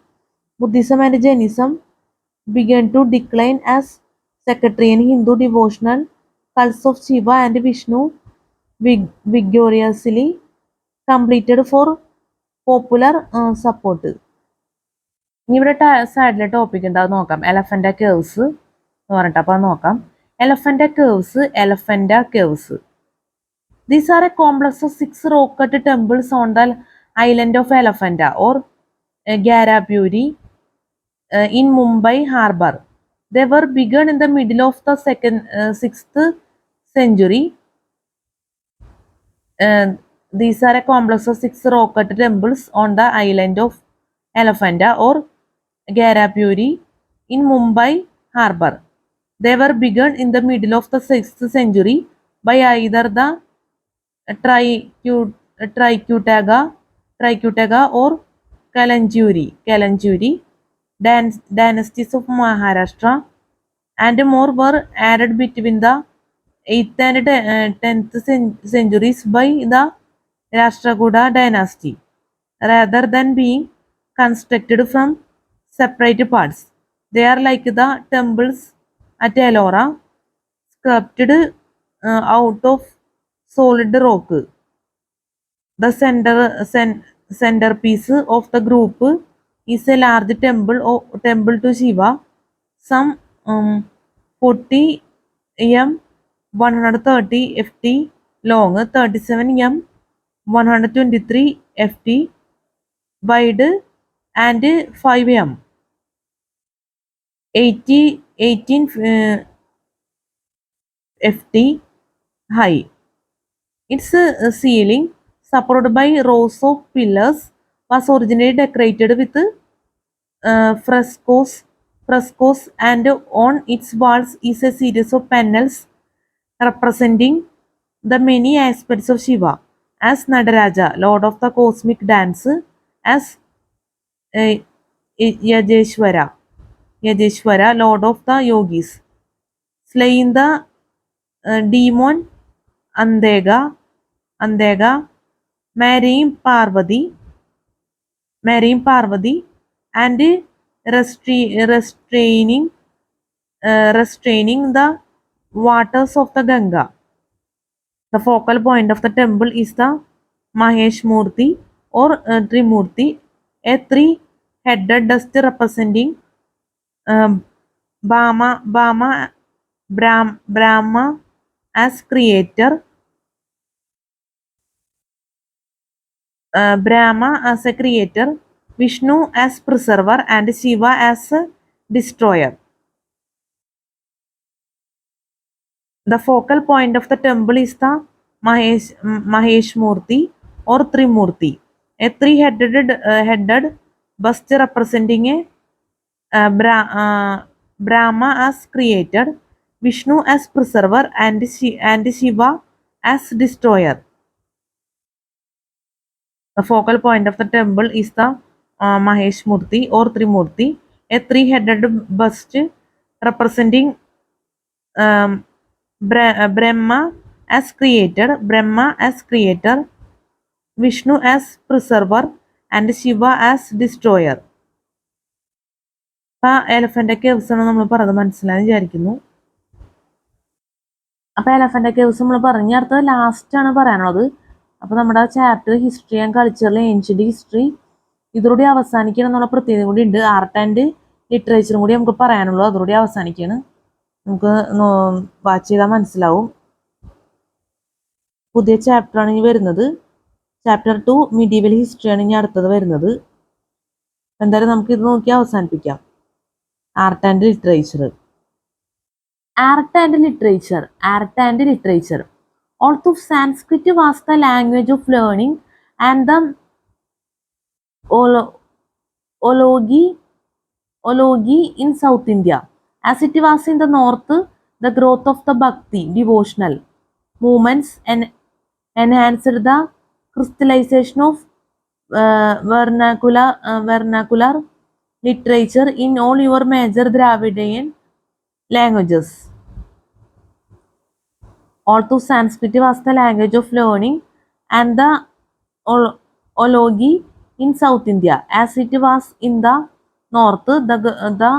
Buddhism and Jainism began to decline as sectarian Hindu devotional cults of Shiva and Vishnu vigorously competed for popular support. ഇനി ഇവിടെ സൈഡിലെ topic എന്താന്ന് നോക്കാം. എലഫന്റ caves എന്ന് പറഞ്ഞിട്ട് അപ്പം നോക്കാം. എലഫന്റ caves. These are a complex of 6 rock-cut temples on the island of Elephanta or Garapuri in Mumbai Harbour. They were begun in the middle of the 6th century. These are a complex of 6 rock-cut temples on the island of Elephanta or Garapuri in Mumbai Harbour. They were begun in the middle of the 6th century by either the Trikutaga or Kalanjuri dynasties of Maharashtra, and more were added between the 8th and 10th centuries by the Rashtrakuta dynasty, rather than being constructed from separate parts. They are like the temples at Ellora, sculpted out of solid rock. The centerpiece of the group is a large temple to Shiva, some 40 m 130 ft long, 37 m 123 ft wide, and 5 m 18 ft high. Its ceiling, supported by rows of pillars, was originally decorated with frescoes, and on its walls is a series of panels representing the many aspects of Shiva, as Nadaraja, Lord of the Cosmic Dance, as Yajeshwara, Lord of the Yogis, slaying the demon Andega, marrying Parvati, and restraining the waters of the Ganga. The focal point of the temple is the Mahesh Murti or Trimurti, A three-headed dust representing Brahma as creator, Brahma as a creator, Vishnu as preserver, and Shiva as a destroyer. The focal point of the temple is the Mahesh Murti or Trimurti, a three-headed bust representing a Brahma as creator, Vishnu as preserver, and Shiva as destroyer. The focal point of the temple is the Mahesh Murti or Trimurti, a three-headed bust representing Brahma as creator, Vishnu as preserver, and Shiva as destroyer. Elephant caves ആണ് നമ്മൾ പറഞ്ഞത് മനസ്സിലായെന്ന് വിചാരിക്കുന്നു. അപ്പോൾ elephant caves നമ്മൾ പറഞ്ഞ അടുത്തത് last ആണ് പറയാനുള്ളത്. അപ്പോൾ നമ്മുടെ ചാപ്റ്റർ ഹിസ്റ്ററി ആൻഡ് കൾച്ചറിൽ ഏൻഷ്യന്റ് ഹിസ്റ്ററി ഇതോടെ അവസാനിക്കണം എന്നുള്ള പ്രത്യേകത കൂടി ഉണ്ട്. ആർട്ട് ആൻഡ് ലിറ്ററേച്ചറും കൂടി നമുക്ക് പറയാനുള്ളൂ. അതോടെ അവസാനിക്കുകയാണ്. നമുക്ക് വാച്ച് ചെയ്താൽ മനസ്സിലാവും. പുതിയ ചാപ്റ്ററാണ് ഇനി വരുന്നത്. ചാപ്റ്റർ 2 മിഡീവൽ ഹിസ്റ്ററിയാണ് ഇനി അടുത്തത് വരുന്നത്. എന്തായാലും നമുക്ക് ഇത് നോക്കി അവസാനിപ്പിക്കാം. Art and literature. Art and literature. Although Sanskrit was the language of learning and the ology in South India, as it was in the North, the growth of the Bhakti devotional movements and enhanced the crystallization of vernacular literature in all your major Dravidian languages. Although Sanskrit was the language of learning and the ology in South India, as it was in the North, the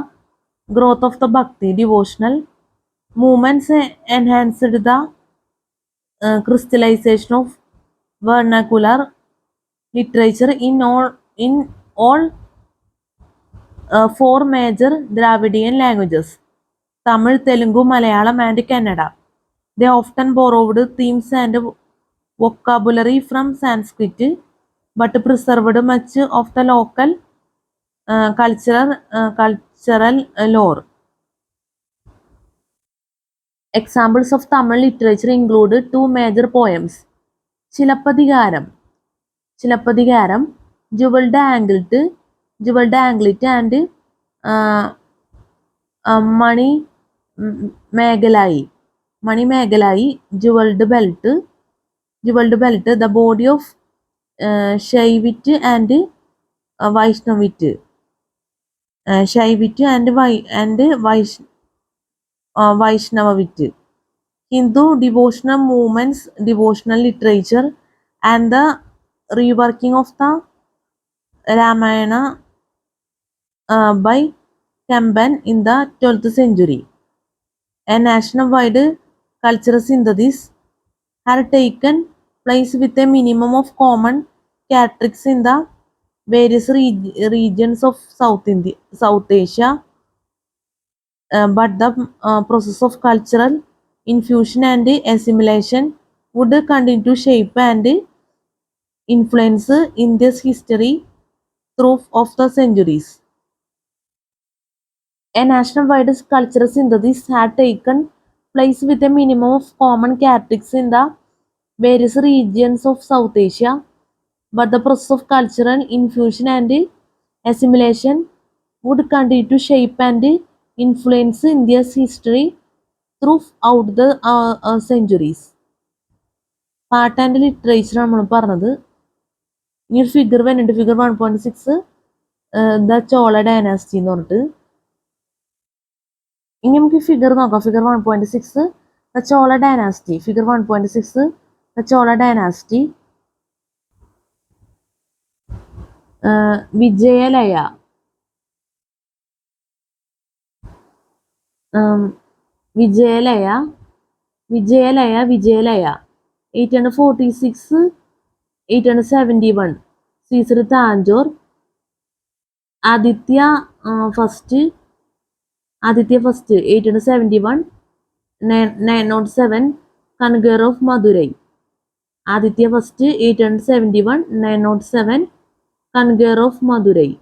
growth of the Bhakti devotional movements enhanced the crystallization of vernacular literature in all four major Dravidian languages: Tamil, Telugu, Malayalam, and Kannada. They often borrowed themes and vocabulary from Sanskrit, but preserved much of the local cultural lore. Examples of Tamil literature include two major poems: Chilappadigaram, Jewelled Anglet, and Mani Megalai, Jewelled Belt, the body of Shaivit and Vaishnavit. Vaishnavit. Hindu devotional movements, devotional literature, and the reworking of the Ramayana by Kamban in the 12th century. A nationwide cultural synthesis had taken place with a minimum of common characteristics in the various regions of South Asia, but the process of cultural infusion and assimilation would continue to shape and influence India's history throughout the centuries. A nationwide cultural synthesis had taken place with a minimum of common characteristics in the various regions of South Asia, but the process of cultural infusion and assimilation would continue to shape and influence India's history throughout the centuries. Art and literature നമ്മൾ പറഞ്ഞത്. ഈ figure വരുന്നുണ്ട്, figure 1.6, the Chola dynasty എന്ന് പറഞ്ഞിട്ട്. ഇനി നമുക്ക് figure നോക്കാം. Figure 1.6 the Chola dynasty. Figure 1.6 the Chola dynasty. Vijayalaya, 846 871 Caesar Tanjore, First, Aditya first, 871, 907, Kangar of Madurai. Aditya first, 871, 907, Kangar of Madurai.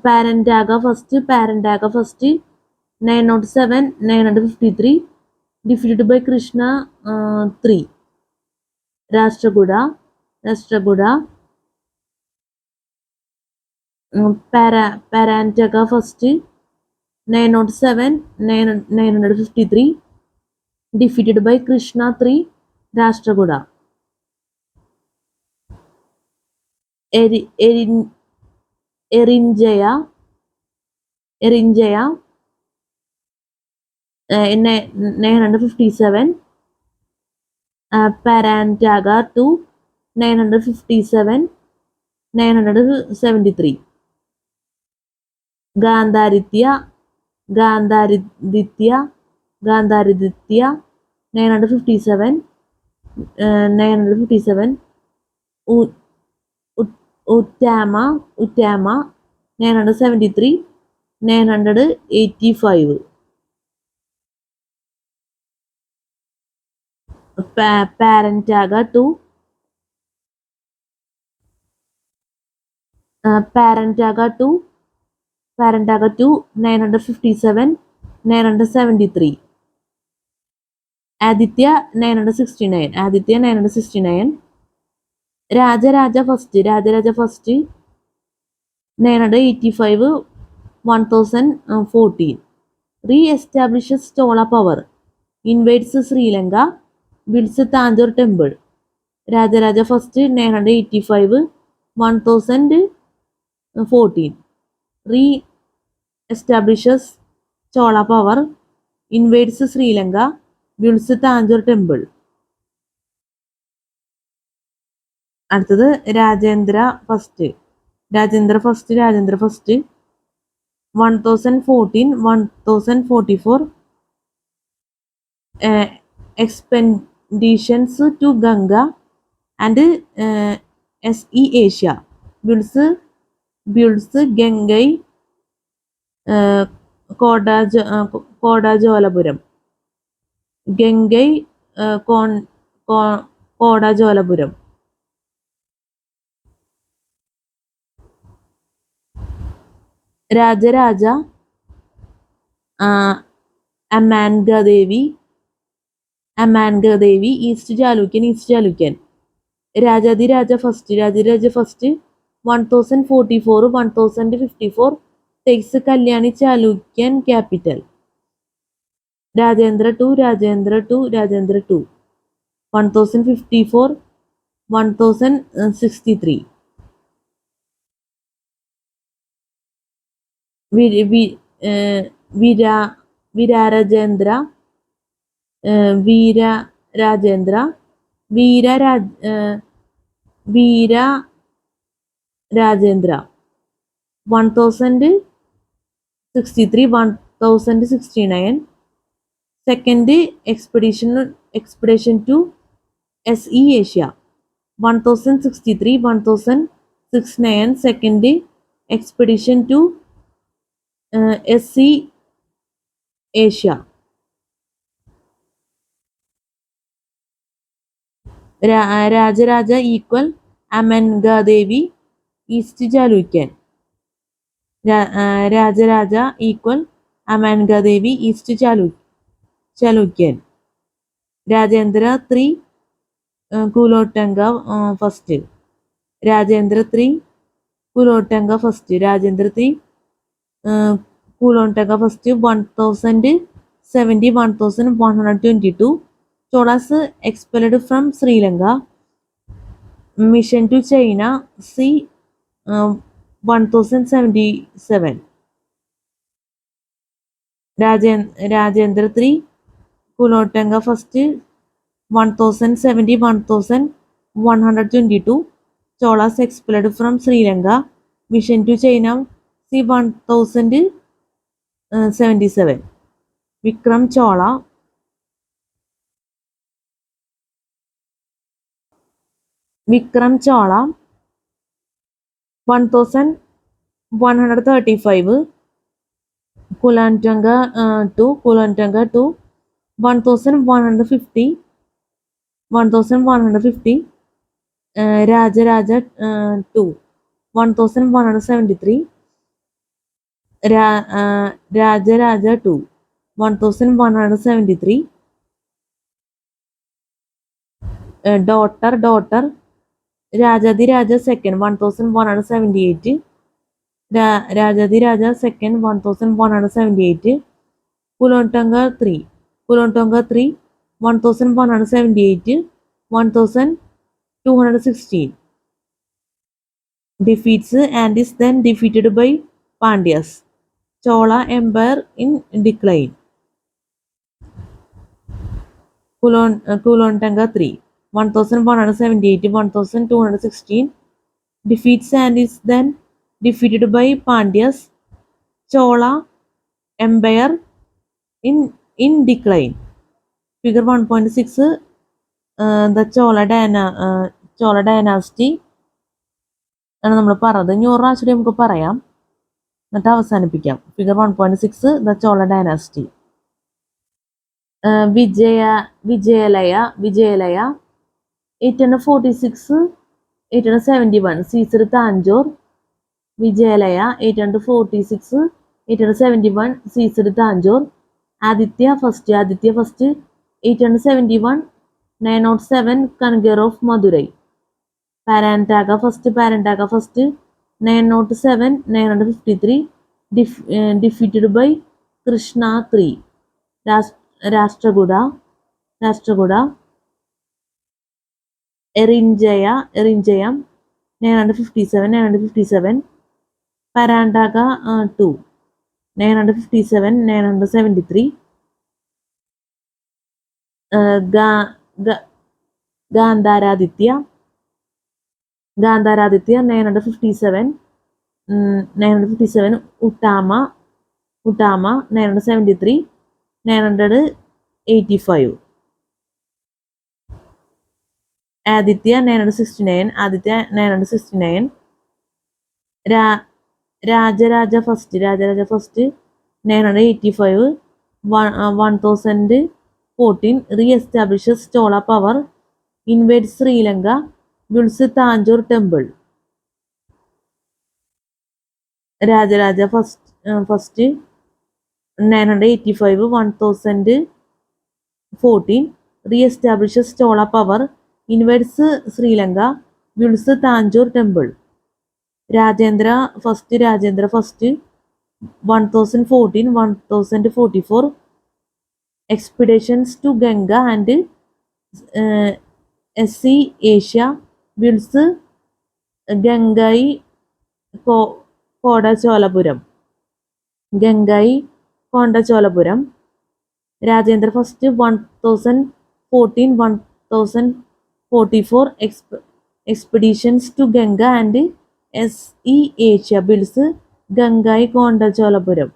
Parandaga first, 907, 953, defeated by Krishna 3. Rashtrakuda, Parandaga first, 907, 953, defeated by Krishna 3, Rashtrakuda. Erinjaya, 957, Parandaga 2, 957, 973. Gandhariditya, 957, Uttama, 973, 985. Parandaga 2, Parandaga 2, 957, 973. Aditya 969. Raja first, 985, 1014. Re-establishes Chola power. Invades Sri Lanka. Builds Tanjore temple. Raja first, 985, 1014. Re-establishes Chola power. Invades Sri Lanka. Builds Tanjore temple. അടുത്തത് Rajendra first 1014 expeditions to Ganga and SE Asia builds Gengai Kodajolapuram Gengai Kodajolapuram. Raja Amanga Devi, East Jalukyan. Raja first, 1044, 1054 takes Kalyani Chalukyan capital. Rajendra 2, 1054, 1063. Veera Rajendra 1063, 1069. Second expedition to SE Asia 1063, 1069. Second expedition to SE Asia. Raja equal Amanga Devi, East Jalukyan. Raja equal Amanga Devi, East Chalukyan. Rajendra 3, Kulotanga first. Rajendra 3, Kulotanga first. Rajendra 3, Kulotanga first. 1070, 1122. Cholas expelled from Sri Lanka. Mission to China. C. 1077. Rajendra 3, Kulotanga first. 1070, 1122. Cholas expelled from Sri Lanka. Mission to China. C. 1077. Vikram Chola. Vikram Chola 1000 135, Kulantanga 2, 1150, 1150, Rajaraja 2, 1173, Rajaraja 2, 1173, daughter, Rajadiraja second, 1178, Rajadiraja second, 1178, Kulontonga 3, 1178, 1216, defeats and is then defeated by Pandyas. Chola Empire in decline. Kulontonga 3, 1178, 1216, defeats and is then defeated by Pandyas. Chola Empire in decline. Figure 1.6, the Chola dynasty ആണ് നമ്മൾ പറഞ്ഞത്. ഇനി ഒരു പ്രാവശ്യം നമുക്ക് പറയാം, എന്നിട്ട് അവസാനിപ്പിക്കാം. Figure 1.6, the Chola dynasty. Vijayalaya 846, 871, Caesar Tanjore. Vijayalaya 846, 871, Caesar Tanjore. Aditya first 871, 907, conqueror of Madurai. Parantaka first, 907, 953, defeated by Krishna 3. Rashtrakuta, Erinjaya, 957, Parantaka 2, 957, 973, Gandharaditya, 957, Uttama 973, 985, Aditya 969, Rajaraja first, 985, 1014, re-establishes Chola power, invades Sri Lanka, builds Tanjore temple. Rajaraja first 985, 1014, re-establishes Chola power, invades Sri Lanka, builds Tanjore temple. Rajendra first 1014, 1044, expeditions to Ganga and Sea Asia, builds Gangai Kodacholapuram. Rajendra first 1014, 1044, expeditions to Ganga and Sea Asia, builds Gangai Kodacholapuram.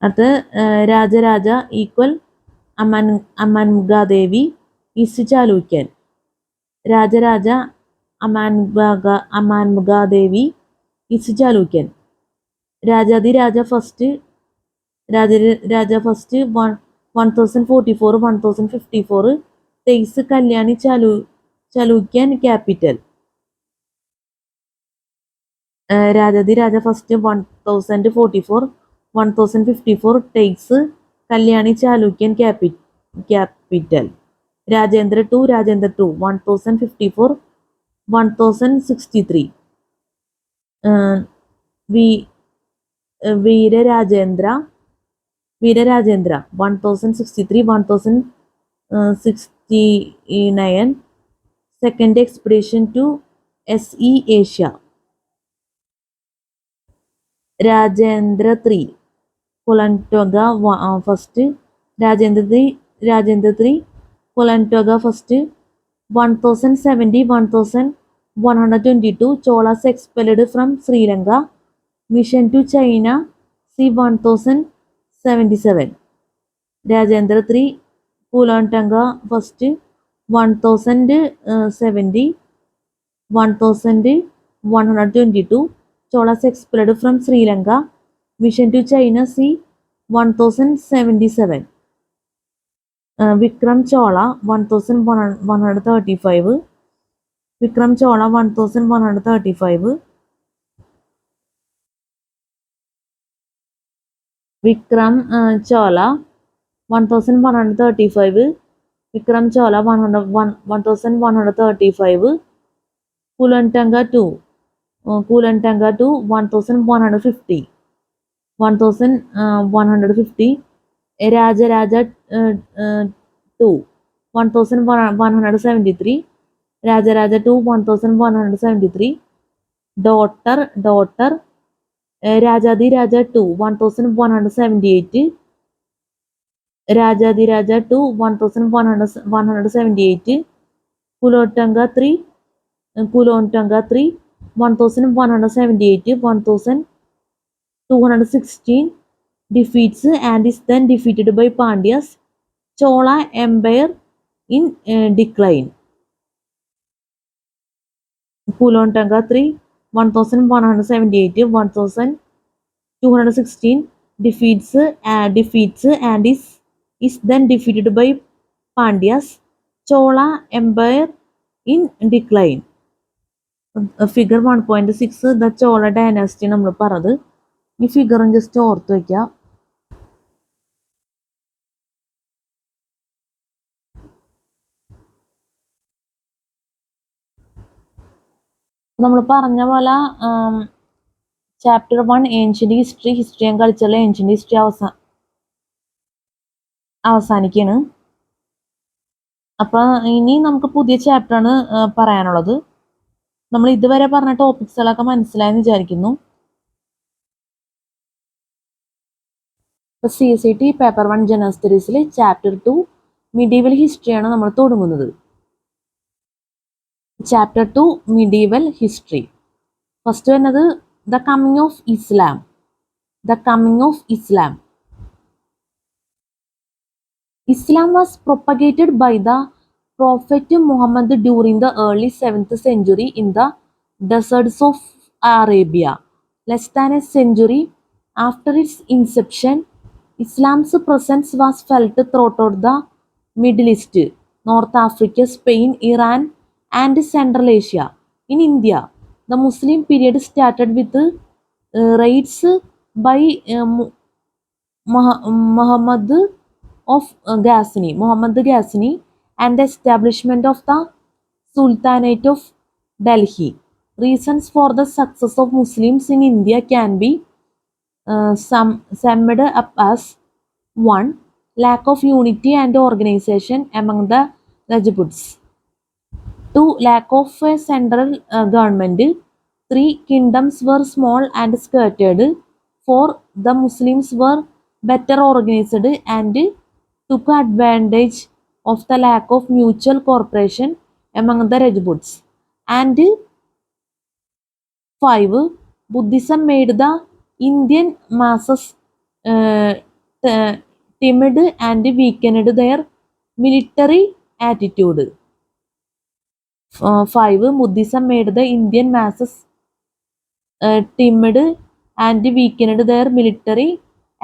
At Rajaraja equal Amangadevi is Chalukyan. Rajaraja Amangadevi is Chalukyan. Rajadiraja first 1044, 1054, takes Kalyani Chalukyan capital. Rajadiraja first 1044, 1054, takes Kalyani Chalukyan capital. Rajendra 2, 1054, 1063. Veera Rajendra 1063, 1069, second expedition to Sea Asia. Rajendra 3, Kolantoga first, Rajendra 3, Kolantoga first, 1070, 1122, Cholas expelled from Sri Lanka, mission to China, c 1077. Rajendra 3, Kolantoga first, 1070, 1122, Cholas expelled from Sri Lanka. Mission to China Sea 1077. Vikram Chola 1135. Vikram Chola 1135. Vikram Chola 1135. Vikram Chola 1135. Kulantanga 2. Kulantanga 2 1150. 1150. Raja 2 1173. Raja 2 1173. Daughter Rajadi Raja 2 1178. Rajadi Raja 2 1178. Kulotanga 3 1178. 1216 defeats and is then defeated by Pandyas. Chola Empire in decline. Kulontanga 3 1178. 1216 defeats and is then defeated by Pandyas. Chola Empire in decline. Figure 1.6 the Chola dynasty നമ്മൾ പറഞ്ഞത് ഈ ഫിഗറും just ഓർത്ത് വയ്ക്കുക. നമ്മൾ പറഞ്ഞ പോലെ chapter 1 ancient history and കൾച്ചറിലെ ancient history അവസാനിക്കുകയാണ്. അപ്പം ഇനി നമുക്ക് പുതിയ ചാപ്റ്ററാണ് പറയാനുള്ളത്. നമ്മൾ ഇതുവരെ പറഞ്ഞ ടോപ്പിക്സുകളൊക്കെ മനസ്സിലായെന്ന് വിചാരിക്കുന്നു. CSIT പേപ്പർ 1 ജനറൽ സ്റ്റഡീസിൽ ചാപ്റ്റർ 2 മിഡീവൽ ഹിസ്റ്ററിയാണ് നമ്മൾ തുടങ്ങുന്നത്. Chapter 2 medieval history. ഫസ്റ്റ് വരുന്നത് the coming of Islam. Islam was propagated by the Prophet Muhammad during the early 7th century in the deserts of Arabia. Less than a century after its inception, Islam's presence was felt throughout the Middle East, North Africa, Spain, Iran, and Central Asia. In India, the Muslim period started with raids by Muhammad Ghazni and the establishment of the Sultanate of Delhi. Reasons for the success of Muslims in India can be summed up as 1. Lack of unity and organization among the Rajputs. 2. Lack of a central government. 3. Kingdoms were small and scattered. 4. The Muslims were better organized and took advantage of the lack of mutual cooperation among the Rajputs. And 5. Buddhism made the Indian masses timid and weakened their military attitude. 5. Buddhism made the Indian masses timid and weakened their military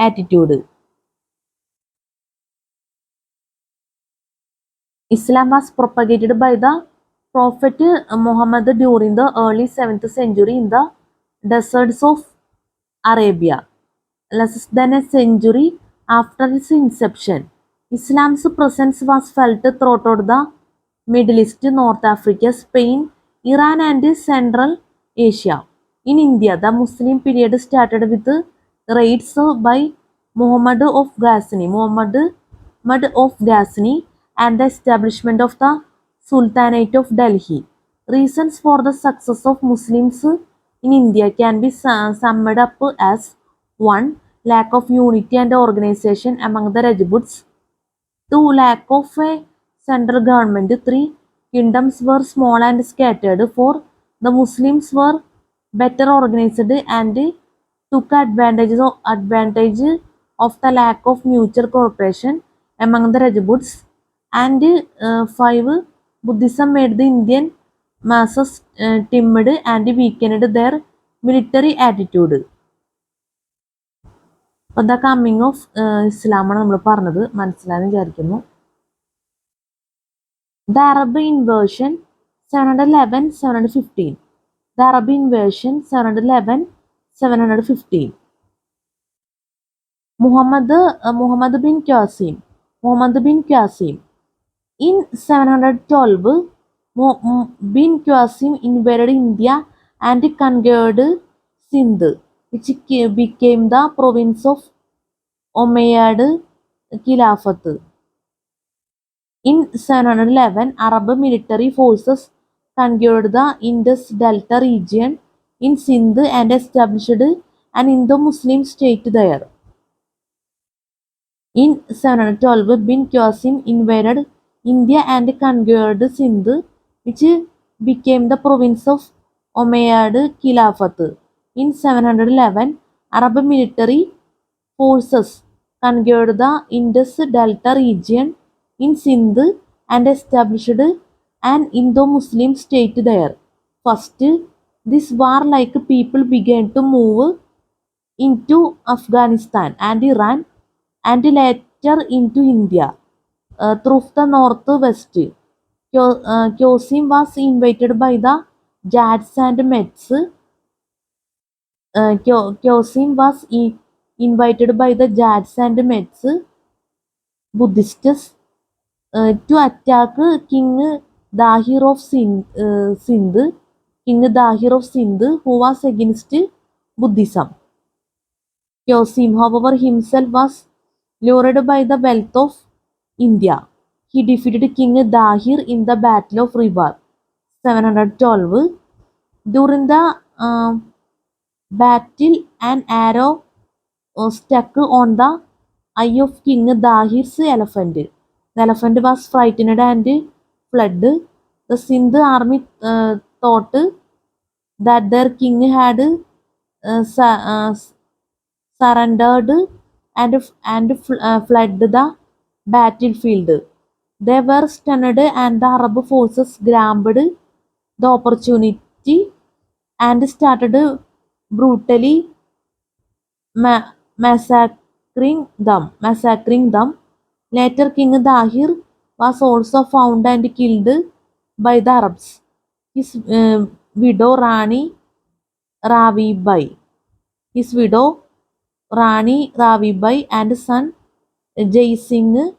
attitude. Islam was propagated by the Prophet Muhammad during the early 7th century in the deserts of Arabia. Less than a century after its inception, Islam's presence was felt throughout the Middle East, North Africa, Spain, Iran, and Central Asia. In India, the Muslim period started with raids by Muhammad of Ghazni and the establishment of the Sultanate of Delhi. Reasons for the success of Muslims in India can be summed up as 1. Lack of unity and organization among the Rajputs. 2. Lack of a central government. 3. Kingdoms were small and scattered. 4. The Muslims were better organized and took advantage of the lack of mutual cooperation among the Rajputs. And 5. Buddhism made the Indian masses timid and weakened their military attitude. അപ്പോൾ the coming of ഇസ്ലാമാണ് നമ്മൾ പറഞ്ഞത്, മനസ്സിലായെന്ന് വിചാരിക്കുന്നു. The Arab inversion 711-715. The Arab invasion 711-715. Muhammad bin Qasim. In 712, bin Qasim invaded India and conquered Sindh, which became the province of Umayyad Khilafat. In 711, Arab military forces conquered the Indus Delta region in Sindh and established an Indo-Muslim state there. In 712, bin Qasim invaded India and conquered Sindh, which became the province of Umayyad Khilafat. In 711, Arab military forces conquered the Indus Delta region in Sindh and established an Indo-Muslim state there. First, this warlike people began to move into Afghanistan and Iran and later into India through the northwest. Qasim was invited by the Jads and Mets. Buddhists to attack King Dahir of Sindh, who was against Buddhism. Qasim, however, himself was lured by the wealth of India. He defeated King Dahir in the Battle of Rivar, 712. During the battle, an arrow stuck on the eye of King Dahir's elephant. The elephant was frightened and fled. The Sindh army thought that their king had surrendered and fled the battlefield. They were stunned and the Arab forces grabbed the opportunity and started brutally massacring them. Later, King Dahir was also found and killed by the Arabs. His widow Rani Ravi Bai and son Jai Singh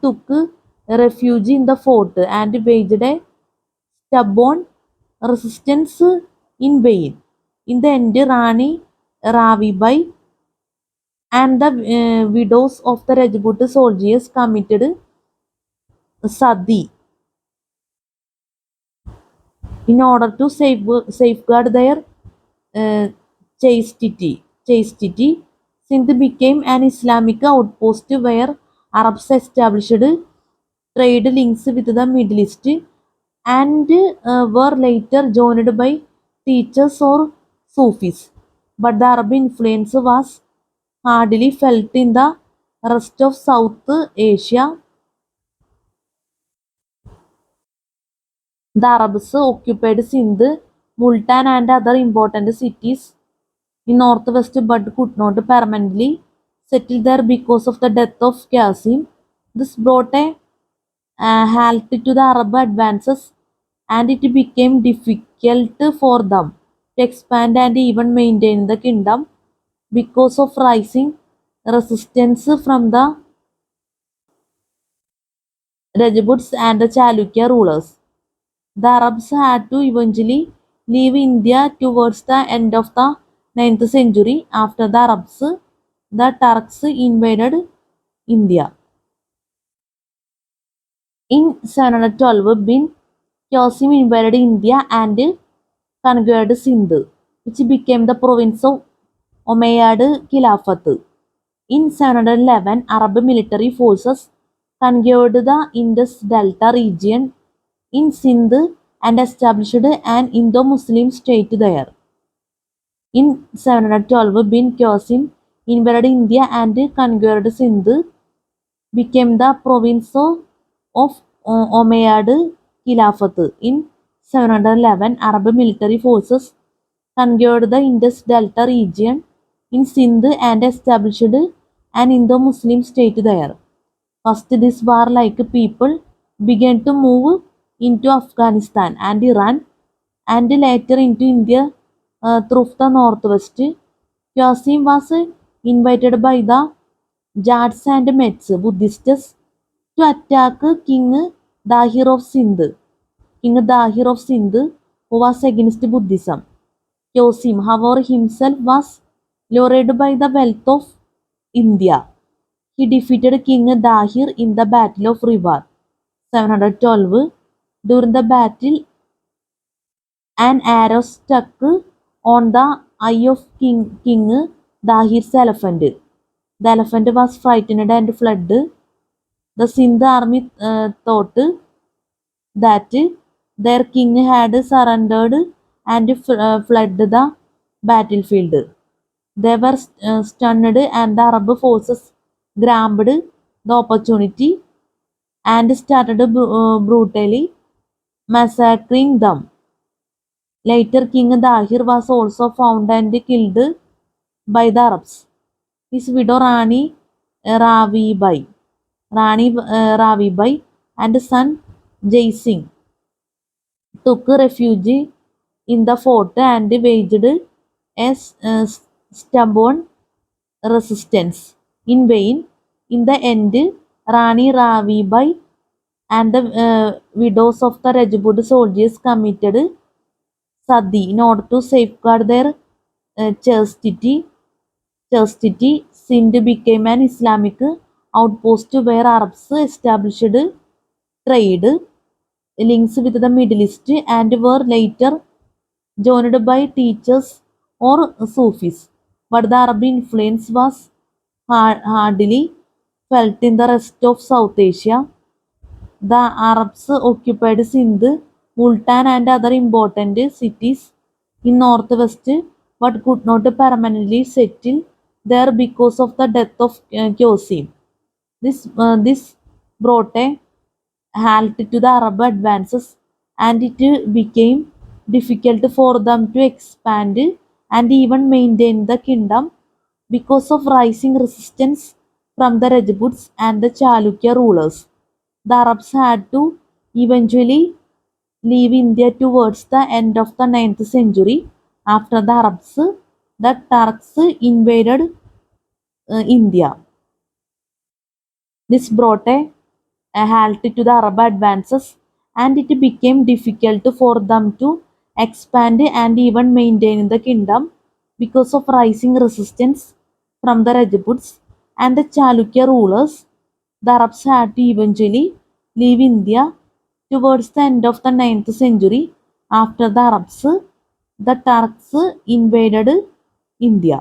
took refuge in the fort and waged a stubborn resistance in vain. In the end, Rani Ravi Bai and the widows of the Rajput soldiers committed sati in order to safeguard their chastity. Sindh became an Islamic outpost where Arabs established trade links with the Middle East and were later joined by teachers or Sufis. But the Arab influence was hardly felt in the rest of South Asia. The Arabs occupied Sindh, Multan and other important cities in northwest but could not permanently settle there because of the death of Qasim. This brought a halt to the Arab advances and it became difficult for them to expand and even maintain the kingdom because of rising resistance from the Rajputs and the Chalukya rulers. The Arabs had to eventually leave India towards the end of the 9th century. After the Arabs, the Turks invaded India. In 712, bin Qasim invaded India and conquered Sindh, which became the province of Umayyad Khilafat. In 711, Arab military forces conquered the Indus Delta region in Sindh and established an Indo-Muslim state there. In 712, bin Qasim invaded India and conquered Sindh, became the province of Umayyad Khilafat. In 711, Arab military forces conquered the Indus Delta region in Sindh and established an Indo-Muslim state there. First, this warlike people began to move into Afghanistan and Iran, and later into India through the northwest. Qasim was invited by the Jats and Mets Buddhists to attack King Dahir of Sindh. King Dahir of Sindh, who was against Buddhism. Qasim, however, himself was lured by the wealth of India. He defeated King Dahir in the Battle of Rivar, 712. During the battle, an arrow stuck on the eye of King Dahir's elephant. The elephant was frightened and fled. The Sindh army thought that their king had surrendered and fled the battlefield. They were stunned, and the Arab forces grabbed the opportunity and started brutally massacring them. Later, King Dahir was also found and killed by the Arabs. His widow Ravi Bai and son Jai Singh took refuge in the fort and waged a stubborn resistance. In vain. In the end, Rani Ravi Bai and the widows of the Rajput soldiers committed sati in order to safeguard their chastity. Sindh became an Islamic outpost where Arabs established trade links with the Middle East and were later joined by teachers or Sufis. But the Arab influence was hardly felt in the rest of South Asia. The Arabs occupied Sindh, Multan and other important cities in northwest, but could not permanently settle there because of the death of Qasim. This brought a halt to the Arab advances, and it became difficult for them to expand and even maintain the kingdom because of rising resistance from the Rajputs and the Chalukya rulers. The Arabs had to eventually leave India towards the end of the 9th century. After the Arabs, the Turks invaded India. This brought a halt to the Arab advances, and it became difficult for them to expand and even maintain the kingdom because of rising resistance from the Rajputs and the Chalukya rulers. The Arabs had to eventually leave India towards the end of the 9th century. After the Arabs, the Turks invaded India.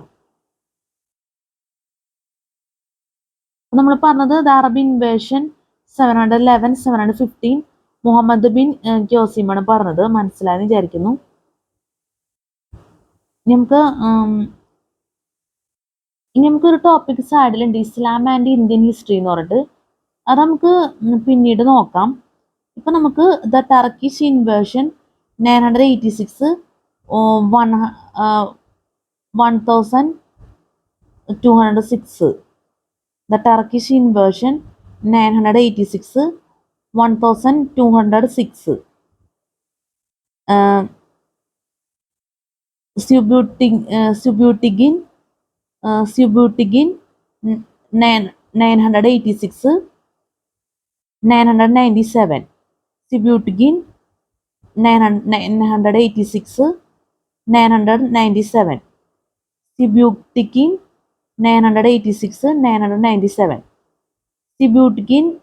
നമ്മൾ പറഞ്ഞത് the Arab invasion 711, 715 Muhammad bin ഖ്യോസിമാണ് പറഞ്ഞത്. മനസ്സിലായെന്ന് വിചാരിക്കുന്നു. നമുക്കൊരു topic സൈഡിലുണ്ട്, Islam and Indian history എന്ന് പറഞ്ഞിട്ട്. അത് നമുക്ക് പിന്നീട് നോക്കാം. ഇപ്പൊ നമുക്ക് the Turkish invasion 986 1206. The Turkish invasion 986 1206. Subutigin 986 997. Subutigin 986 997. Subutigin 986 997. Subutigin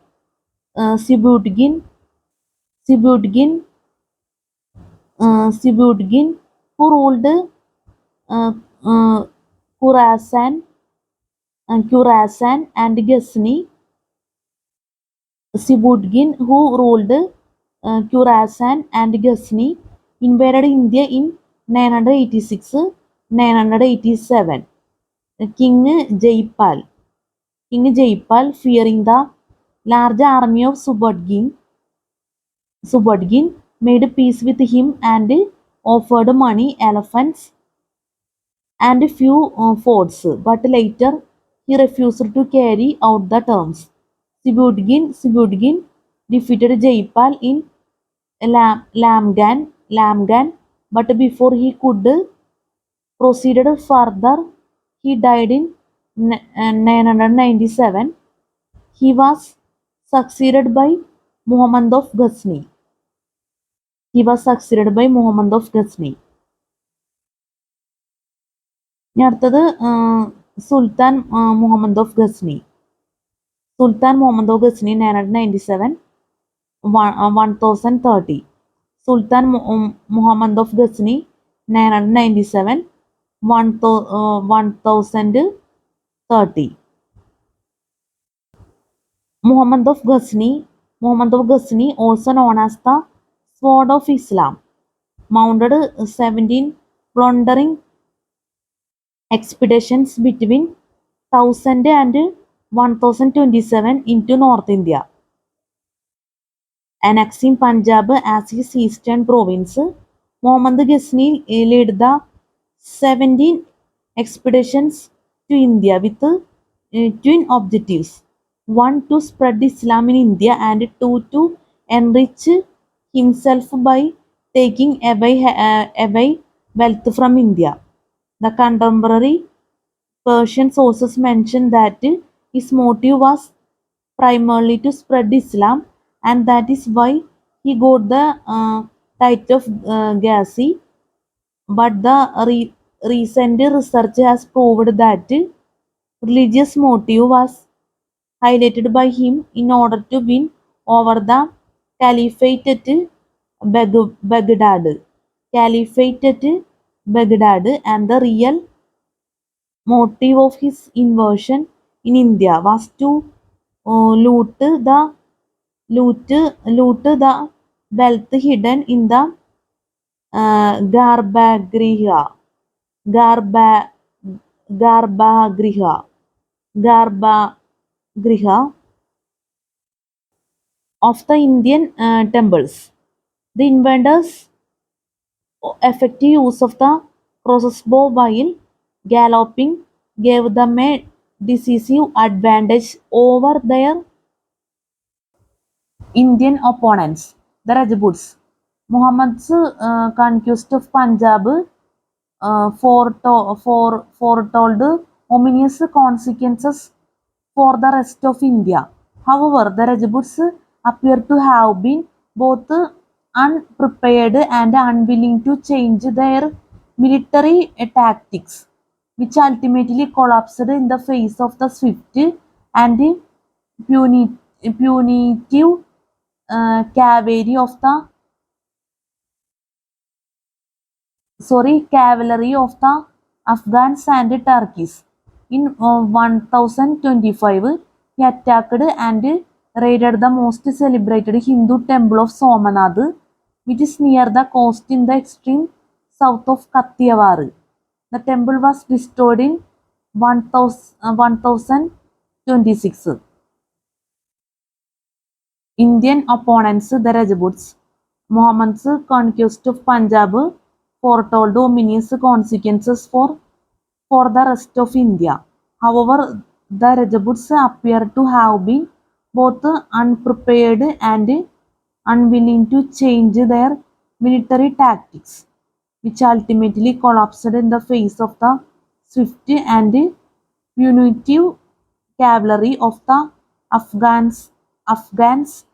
who ruled Khurasan and Ghazni. Subutigin, who ruled Khurasan and Ghazni, invaded India in 986-987. King Jaipal, fearing the large army of Subodhgin, made peace with him and offered money, elephants, and a few forts, but later he refused to carry out the terms. Sibudgin defeated Jaipal in Lamgan, but before he could proceed further, he died in 997. He was succeeded by Muhammad of Ghazni. He was succeeded by Muhammad of Ghazni. ഇനി അടുത്തത് Sultan Muhammad of Ghazni. Sultan Muhammad of Ghazni 997 1030. Sultan Muhammad of Ghazni 997 1030. Muhammad of Ghazni, also known as the Sword of Islam, mounted 17 plundering expeditions between 1000 and 1027 into North India, annexing Punjab as his eastern province. Muhammad Ghazni led the 17 expeditions to India with twin objectives: one, to spread Islam in India, and two, to enrich himself by taking away wealth from India. The contemporary Persian sources mention that his motive was primarily to spread Islam, and that is why he got the title of Ghazi. But the recent research has proved that religious motive was highlighted by him in order to win over the Caliphate at Baghdad. And the real motive of his invasion in India was to loot the wealth hidden in the Garbhagriha Garba Garbhagriha Garbhagriha of the Indian temples. The invaders' effective use of the crossbow while galloping gave them a decisive advantage over their Indian opponents, the Rajputs. Muhammad's conquest of Punjab foretold ominous consequences for the rest of India. However, the Rajputs appear to have been both unprepared and unwilling to change their military tactics, which ultimately collapsed in the face of the swift and punitive cavalry of the Afghans and Turks. In 1025, he attacked and raided the most celebrated Hindu temple of Somanath, which is near the coast in the extreme south of Kathiawar. The temple was destroyed in 1026. Indian opponents, the Rajputs. Muhammad's conquest of Punjab foretold ominous consequences for the rest of India. However, the Rajputs appear to have been both unprepared and unwilling to change their military tactics, which ultimately collapsed in the face of the swift and punitive cavalry of the Afghans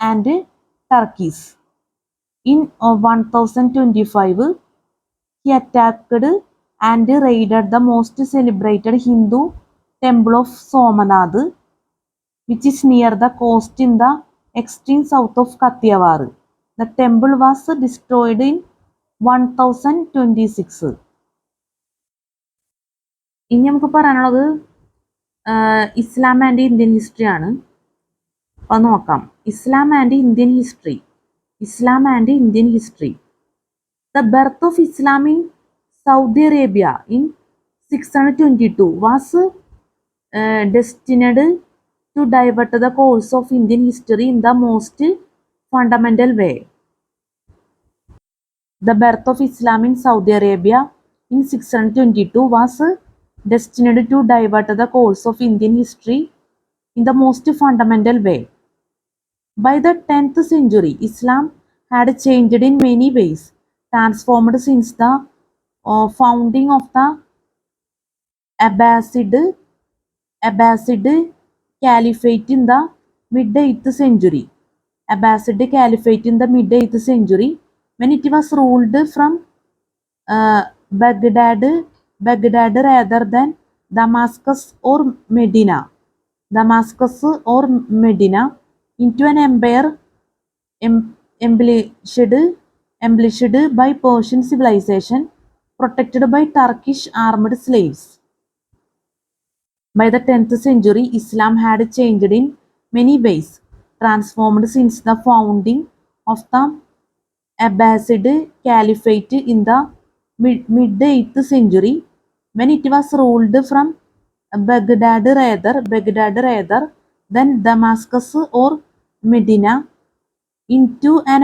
and Turks. In 1025, he attacked and raided the most celebrated Hindu temple of Somanath, which is near the coast in the extreme south of Kathiawar. The temple was destroyed in 1026. ഇനി നമുക്ക് പറയാനുള്ളത് ഇസ്ലാം and Indian history ആണ്. അപ്പോൾ നോക്കാം. ഇസ്ലാം and Indian history. The birth of Islam in Saudi Arabia in 622 was destined to divert the course of Indian history in the most fundamental way. The birth of Islam in Saudi Arabia in 622 was destined to divert the course of Indian history in the most fundamental way. By the 10th century, Islam had changed in many ways, transformed since the founding of the Abbasid Caliphate in the mid-8th century. Abbasid Caliphate in the mid-8th century, when it was ruled from Baghdad rather than Damascus or Medina, into an empire embellished by Persian civilization, protected by Turkish armed slaves. By the 10th century, Islam had changed in many ways, transformed since the founding of the Abbasid Caliphate in the mid-8th century, when it was ruled from Baghdad rather than Damascus or Medina, into an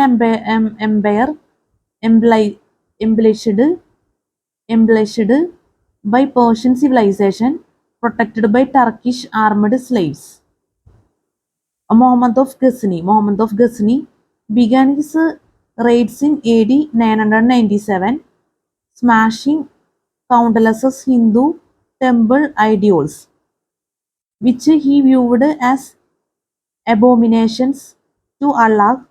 empire embellished by Persian civilization, protected by Turkish armed slaves. Muhammad of Ghazni began his raids in AD 997, smashing countless Hindu temple idols, which he viewed as abominations to Allah,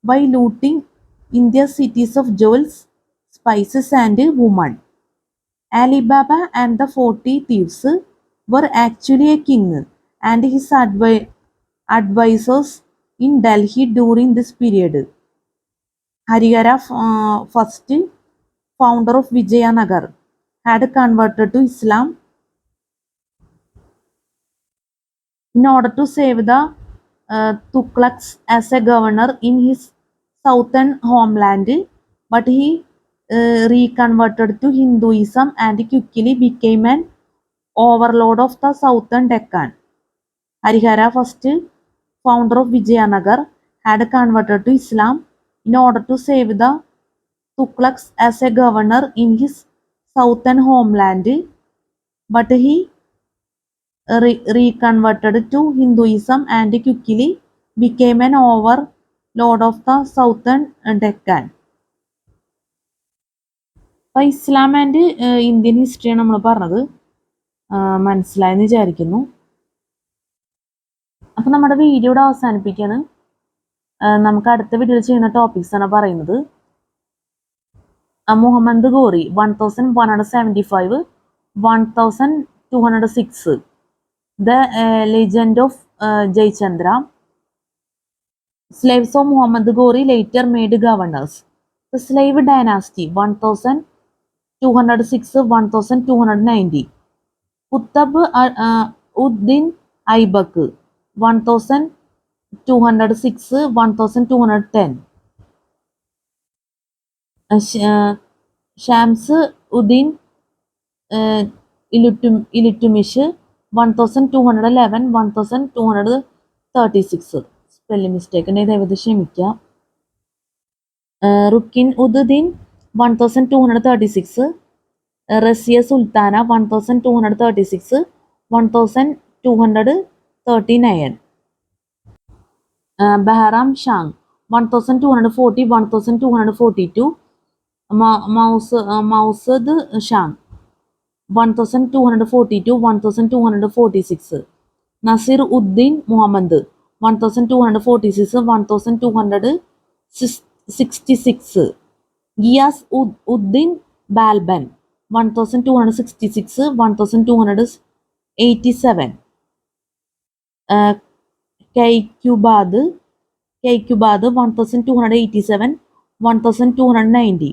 by looting India's cities of jewels, spices, and women. Ali Baba and the 40 Thieves were actually a king and his advisors in Delhi during this period. Harihara first founder of Vijayanagar, had converted to Islam in order to save the Tughlaqs as a governor in his southern homeland, but he reconverted to Hinduism and quickly became an overlord of the southern Deccan. Harihara first founder of Vijayanagar, had converted to Islam in order to save the Tughlaqs as a governor in his southern homeland, but he reconverted to Hinduism and quickly became an overlord of the southern Deccan. അപ്പോൾ ഇസ്ലാം and Indian ഹിസ്റ്ററിയാണ് നമ്മൾ പറഞ്ഞത്. മനസ്സിലായെന്ന് വിചാരിക്കുന്നു. അപ്പം നമ്മുടെ video ഇവിടെ അവസാനിപ്പിക്കുകയാണ്. നമുക്ക് അടുത്ത വീഡിയോയിൽ ചെയ്യുന്ന ടോപ്പിക്സ് ആണ് പറയുന്നത്. Muhammad Ghori 1175 1206, The Legend of Jayachandra. Slaves of Muhammad Ghori later made governors. The Slave Dynasty 1206-1290. Qutb ud-Din Aibak 1206-1210. Shams Uddin Iltutmish 1211-1236. Spelling mistake ഉണ്ടെങ്കിൽ ദയവായി ക്ഷമിക്കുക. Rukn ud-din 1236, Razia Sultana 1236-1239. Bahram Shah 1240-1242. Masud Shah 1242-1246. Nasir Uddin Muhammad 1246-1266. Giyas Uddin Balban 1266-1287. Kaikubad 1287-1290.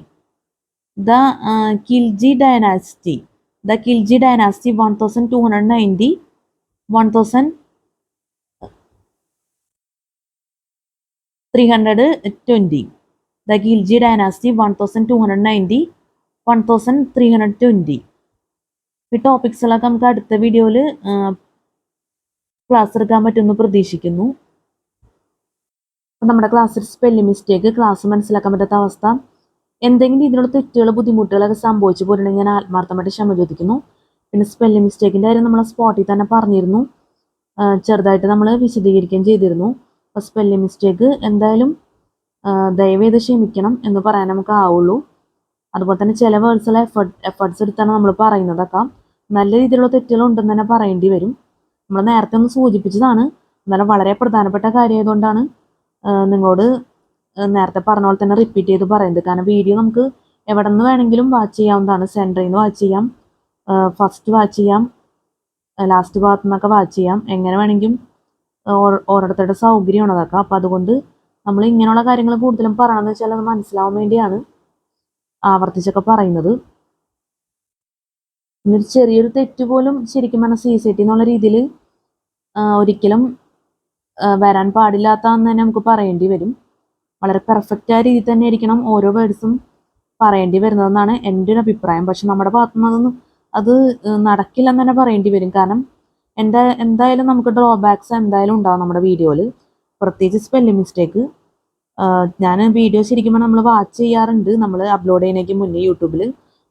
The Khilji Dynasty 1290-1320. The Khilji Dynasty 1290-1320. ഈ ടോപ്പിക്സുകളൊക്കെ നമുക്ക് അടുത്ത വീഡിയോയിൽ class എടുക്കാൻ പറ്റുമെന്ന് പ്രതീക്ഷിക്കുന്നു. അപ്പം നമ്മുടെ ക്ലാസ്സിൽ സ്പെല്ലിംഗ് മിസ്റ്റേക്ക്, ക്ലാസ് മനസ്സിലാക്കാൻ പറ്റാത്ത അവസ്ഥ എന്തെങ്കിലും ഇതിനുള്ള തെറ്റുകൾ ബുദ്ധിമുട്ടുകളൊക്കെ സംഭവിച്ചു പോയിട്ടുണ്ടെങ്കിൽ ഞാൻ ആത്മാർത്ഥമായിട്ട് ക്ഷമ ചോദിക്കുന്നു. പിന്നെ സ്പെല്ലിംഗ് മിസ്റ്റേക്കിൻ്റെ കാര്യം നമ്മൾ സ്പോട്ടിൽ തന്നെ പറഞ്ഞിരുന്നു, ചെറുതായിട്ട് നമ്മൾ വിശദീകരിക്കുകയും ചെയ്തിരുന്നു. അപ്പോൾ സ്പെല്ലിംഗ് മിസ്റ്റേക്ക് എന്തായാലും ദയവേത് ക്ഷമിക്കണം എന്ന് പറയാൻ നമുക്ക് ആവുള്ളൂ. അതുപോലെ തന്നെ ചില വേർഡ്സിലെ എഫേർട്സ് എടുത്താണ് നമ്മൾ പറയുന്നതൊക്കെ. നല്ല രീതിയിലുള്ള തെറ്റുകൾ ഉണ്ടെന്ന് തന്നെ പറയേണ്ടി വരും. നമ്മൾ നേരത്തെ ഒന്ന് സൂചിപ്പിച്ചതാണ്, എന്നാലും വളരെ പ്രധാനപ്പെട്ട കാര്യമായതുകൊണ്ടാണ് നിങ്ങളോട് നേരത്തെ പറഞ്ഞ പോലെ തന്നെ റിപ്പീറ്റ് ചെയ്ത് പറയുന്നത്. കാരണം വീഡിയോ നമുക്ക് എവിടെ നിന്ന് വേണമെങ്കിലും വാച്ച് ചെയ്യാവുന്നതാണ്. സെൻറ്ററിൽ നിന്ന് വാച്ച് ചെയ്യാം, ഫസ്റ്റ് വാച്ച് ചെയ്യാം, ലാസ്റ്റ് ഭാഗത്തു നിന്നൊക്കെ വാച്ച് ചെയ്യാം. എങ്ങനെ വേണമെങ്കിലും ഓരോരുത്തരുടെ സൗകര്യമാണ് അതൊക്കെ. അപ്പോൾ അതുകൊണ്ട് നമ്മൾ ഇങ്ങനെയുള്ള കാര്യങ്ങൾ കൂടുതലും പറയണമെന്ന് വെച്ചാൽ അത് മനസ്സിലാവാൻ വേണ്ടിയാണ് ആവർത്തിച്ചൊക്കെ പറയുന്നത്. ഇന്നൊരു ചെറിയൊരു തെറ്റ് പോലും ശരിക്കും പറഞ്ഞാൽ CCT എന്നുള്ള രീതിയിൽ ഒരിക്കലും വരാൻ പാടില്ലാത്തതെന്ന് തന്നെ നമുക്ക് പറയേണ്ടി വരും. വളരെ പെർഫെക്റ്റായ രീതിയിൽ തന്നെ ആയിരിക്കണം ഓരോ വേർഡ്സും പറയേണ്ടി വരുന്നതെന്നാണ് എൻ്റെ ഒരു അഭിപ്രായം. പക്ഷെ നമ്മുടെ ഭാഗത്തുനിന്ന് അത് നടക്കില്ലെന്ന് തന്നെ പറയേണ്ടി വരും. കാരണം എന്തായാലും നമുക്ക് ഡ്രോബാക്സ് എന്തായാലും ഉണ്ടാവും നമ്മുടെ വീഡിയോയിൽ, പ്രത്യേകിച്ച് സ്പെല്ലിംഗ് മിസ്റ്റേക്ക്. ഞാൻ വീഡിയോ ശരിക്കും പറഞ്ഞാൽ നമ്മൾ വാച്ച് ചെയ്യാറുണ്ട്, നമ്മൾ അപ്ലോഡ് ചെയ്യുന്നതിന് മുന്നേ യൂട്യൂബിൽ.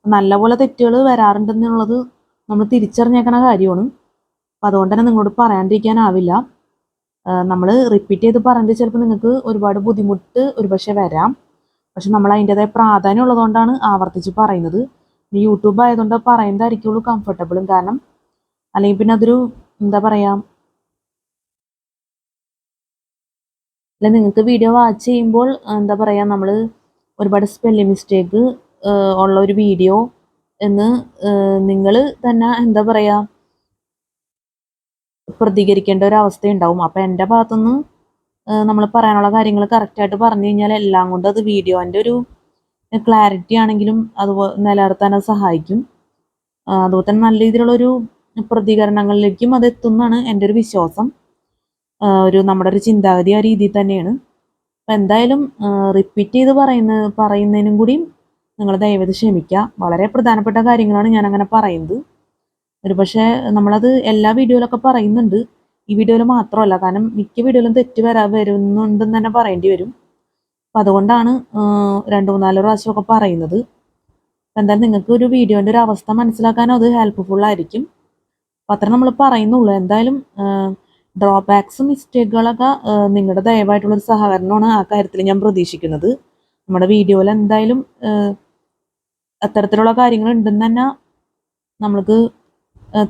നല്ലപോലെ തെറ്റുകൾ വരാറുണ്ടെന്നുള്ളത് നമ്മൾ തിരിച്ചറിഞ്ഞേക്കണ കാര്യമാണ്. അപ്പം അതുകൊണ്ട് തന്നെ നിങ്ങളോട് പറയാണ്ടിരിക്കാനാവില്ല. നമ്മൾ റിപ്പീറ്റ് ചെയ്ത് പറഞ്ഞിട്ട് ചിലപ്പോൾ നിങ്ങൾക്ക് ഒരുപാട് ബുദ്ധിമുട്ട് ഒരുപക്ഷെ വരാം. പക്ഷെ നമ്മൾ അതിൻ്റെതായ പ്രാധാന്യം ഉള്ളതുകൊണ്ടാണ് ആവർത്തിച്ച് പറയുന്നത്. യൂട്യൂബ് ആയതുകൊണ്ട് പറയുന്നതായിരിക്കുള്ളൂ കംഫർട്ടബിളും. കാരണം അല്ലെങ്കിൽ പിന്നെ അതൊരു എന്താ പറയുക, അല്ല നിങ്ങൾക്ക് വീഡിയോ വാച്ച് ചെയ്യുമ്പോൾ എന്താ പറയുക, നമ്മൾ ഒരുപാട് സ്പെല്ലിംഗ് മിസ്റ്റേക്ക് ഉള്ള ഒരു വീഡിയോ എന്ന് നിങ്ങൾ തന്നെ എന്താ പറയുക പ്രതികരിക്കേണ്ട ഒരു അവസ്ഥയുണ്ടാവും. അപ്പോൾ എൻ്റെ ഭാഗത്തുനിന്ന് നമ്മൾ പറയാനുള്ള കാര്യങ്ങൾ കറക്റ്റായിട്ട് പറഞ്ഞു കഴിഞ്ഞാൽ എല്ലാം കൊണ്ട് അത് വീഡിയോൻ്റെ ഒരു ക്ലാരിറ്റി ആണെങ്കിലും അതുപോലെ നിലനിർത്താൻ അത് സഹായിക്കും. അതുപോലെ തന്നെ നല്ല രീതിയിലുള്ളൊരു പ്രതികരണങ്ങളിലേക്കും അത് എത്തുമെന്നാണ് എൻ്റെ ഒരു വിശ്വാസം. നമ്മുടെ ഒരു ചിന്താഗതി ആ രീതിയിൽ തന്നെയാണ്. അപ്പം എന്തായാലും റിപ്പീറ്റ് ചെയ്ത് പറയുന്നതിനും കൂടിയും നിങ്ങൾ ദയവേത് ക്ഷമിക്കുക. വളരെ പ്രധാനപ്പെട്ട കാര്യങ്ങളാണ് ഞാൻ അങ്ങനെ പറയുന്നത്. ഒരുപക്ഷെ നമ്മളത് എല്ലാ വീഡിയോയിലൊക്കെ പറയുന്നുണ്ട്, ഈ വീഡിയോയിൽ മാത്രമല്ല. കാരണം മിക്ക വീഡിയോയിലും തെറ്റ് വരുന്നുണ്ടെന്ന് തന്നെ പറയേണ്ടി വരും. അപ്പം അതുകൊണ്ടാണ് 2-3-4 പ്രാവശ്യമൊക്കെ പറയുന്നത്. എന്തായാലും നിങ്ങൾക്ക് ഒരു വീഡിയോൻ്റെ ഒരു അവസ്ഥ മനസ്സിലാക്കാനും അത് ഹെൽപ്ഫുള്ളായിരിക്കും. അപ്പം അത്ര നമ്മൾ പറയുന്നുള്ളൂ. എന്തായാലും ഡ്രോബാക്സും മിസ്റ്റേക്കുകളൊക്കെ നിങ്ങളുടെ ദയവായിട്ടുള്ളൊരു സഹകരണമാണ് ആ കാര്യത്തിൽ ഞാൻ പ്രതീക്ഷിക്കുന്നത്. നമ്മുടെ വീഡിയോയിൽ എന്തായാലും അത്തരത്തിലുള്ള കാര്യങ്ങൾ ഉണ്ടെന്ന് തന്നെ നമ്മൾക്ക്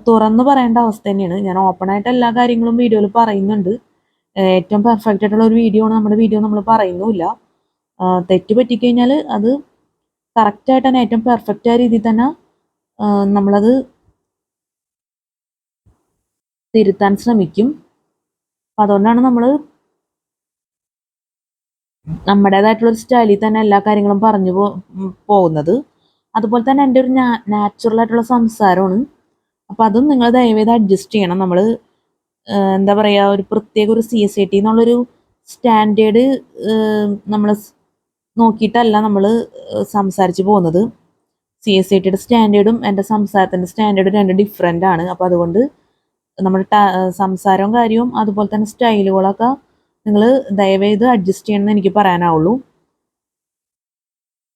തുറന്ന് പറയേണ്ട അവസ്ഥ തന്നെയാണ്. ഞാൻ ഓപ്പണായിട്ട് എല്ലാ കാര്യങ്ങളും വീഡിയോയിൽ പറയുന്നുണ്ട്. ഏറ്റവും പെർഫെക്റ്റ് ആയിട്ടുള്ള ഒരു വീഡിയോ ആണ് നമ്മുടെ വീഡിയോ, നമ്മൾ പറയുന്നുമില്ല. തെറ്റ് പറ്റിക്കഴിഞ്ഞാൽ അത് കറക്റ്റായിട്ട് തന്നെ ഏറ്റവും പെർഫെക്റ്റായ രീതിയിൽ തന്നെ നമ്മളത് തിരുത്താൻ ശ്രമിക്കും. അപ്പം അതുകൊണ്ടാണ് നമ്മൾ നമ്മുടേതായിട്ടുള്ളൊരു സ്റ്റൈലിൽ തന്നെ എല്ലാ കാര്യങ്ങളും പറഞ്ഞു പോകുന്നത്. അതുപോലെ തന്നെ എൻ്റെ ഒരു നാച്ചുറൽ ആയിട്ടുള്ള സംസാരമാണ്. അപ്പോൾ അതും നിങ്ങൾ ദയവേത് അഡ്ജസ്റ്റ് ചെയ്യണം. നമ്മൾ എന്താ പറയുക, ഒരു പ്രത്യേക ഒരു CSAT എന്നുള്ളൊരു സ്റ്റാൻഡേർഡ് നമ്മൾ നോക്കിയിട്ടല്ല നമ്മൾ സംസാരിച്ച് പോകുന്നത്. CSATയുടെ സ്റ്റാൻഡേർഡും എൻ്റെ സംസാരത്തിൻ്റെ സ്റ്റാൻഡേർഡും രണ്ട് ഡിഫറെൻ്റ് ആണ്. അപ്പോൾ അതുകൊണ്ട് നമ്മുടെ സംസാരവും കാര്യവും അതുപോലെ തന്നെ സ്റ്റൈലുകളൊക്കെ നിങ്ങൾ ദയവേത് അഡ്ജസ്റ്റ് ചെയ്യണമെന്ന് എനിക്ക് പറയാനാവുള്ളൂ.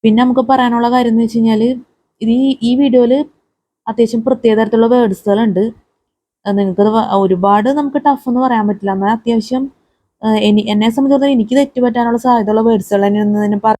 പിന്നെ നമുക്ക് പറയാനുള്ള കാര്യം എന്ന് വെച്ച് കഴിഞ്ഞാൽ, ഈ വീഡിയോയിൽ അത്യാവശ്യം പ്രത്യേക തരത്തിലുള്ള വേർഡ്സുകളുണ്ട്. നിങ്ങൾക്കത് ഒരുപാട് നമുക്ക് ടഫ് എന്ന് പറയാൻ പറ്റില്ല, എന്നാൽ അത്യാവശ്യം എന്നെ സംബന്ധിച്ചിടത്തോളം എനിക്ക് തെറ്റുപറ്റാനുള്ള സാധ്യതയുള്ള വേർഡ്സുകൾ തന്നെ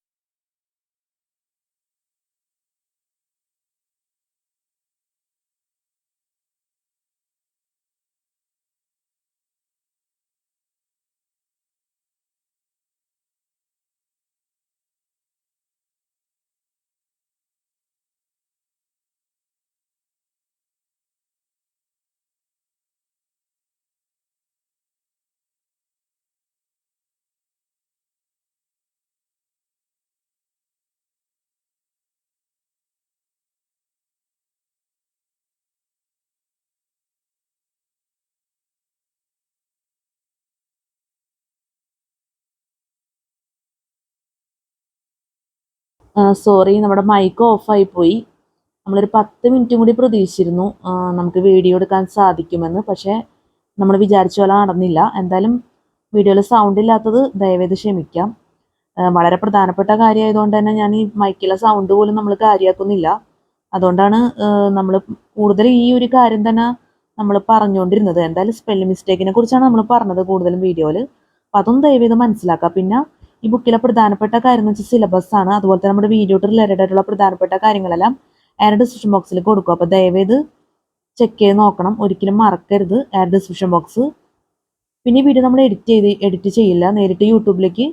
സോറി, നമ്മുടെ മൈക്ക് ഓഫായി പോയി. നമ്മളൊരു 10 മിനിറ്റും കൂടി പ്രതീക്ഷിച്ചിരുന്നു നമുക്ക് വീഡിയോ എടുക്കാൻ സാധിക്കുമെന്ന്. പക്ഷേ നമ്മൾ വിചാരിച്ച പോലെ നടന്നില്ല. എന്തായാലും വീഡിയോയിൽ സൗണ്ട് ഇല്ലാത്തത് ദയവേത് ക്ഷമിക്കാം. വളരെ പ്രധാനപ്പെട്ട കാര്യമായതുകൊണ്ട് തന്നെ ഞാൻ ഈ മൈക്കിലെ സൗണ്ട് പോലും നമ്മൾ കാര്യമാക്കുന്നില്ല. അതുകൊണ്ടാണ് നമ്മൾ കൂടുതൽ ഈ ഒരു കാര്യം തന്നെ നമ്മൾ പറഞ്ഞുകൊണ്ടിരുന്നത്. എന്തായാലും സ്പെല്ലിംഗ് മിസ്റ്റേക്കിനെ കുറിച്ചാണ് നമ്മൾ പറഞ്ഞത് കൂടുതലും വീഡിയോയിൽ. അപ്പോൾ അതൊന്നും ദയവേത് മനസ്സിലാക്കുക. പിന്നെ ഈ ബുക്കിലെ പ്രധാനപ്പെട്ട കാര്യം എന്ന് വെച്ചാൽ സിലബസ് ആണ്. അതുപോലെ തന്നെ നമ്മുടെ വീഡിയോട്ട് റിലേറ്റഡ് ആയിട്ടുള്ള പ്രധാനപ്പെട്ട കാര്യങ്ങളെല്ലാം ആഡ് ഡിസ്ക്രിപ്ഷൻ ബോക്സിൽ കൊടുക്കും. അപ്പോൾ ദയവേത് ചെക്ക് ചെയ്ത് നോക്കണം. ഒരിക്കലും മറക്കരുത് ആഡ് ഡിസ്ക്രിപ്ഷൻ ബോക്സ്. പിന്നെ ഈ വീഡിയോ നമ്മൾ എഡിറ്റ് ചെയ്യില്ല, നേരിട്ട് യൂട്യൂബിലേക്ക്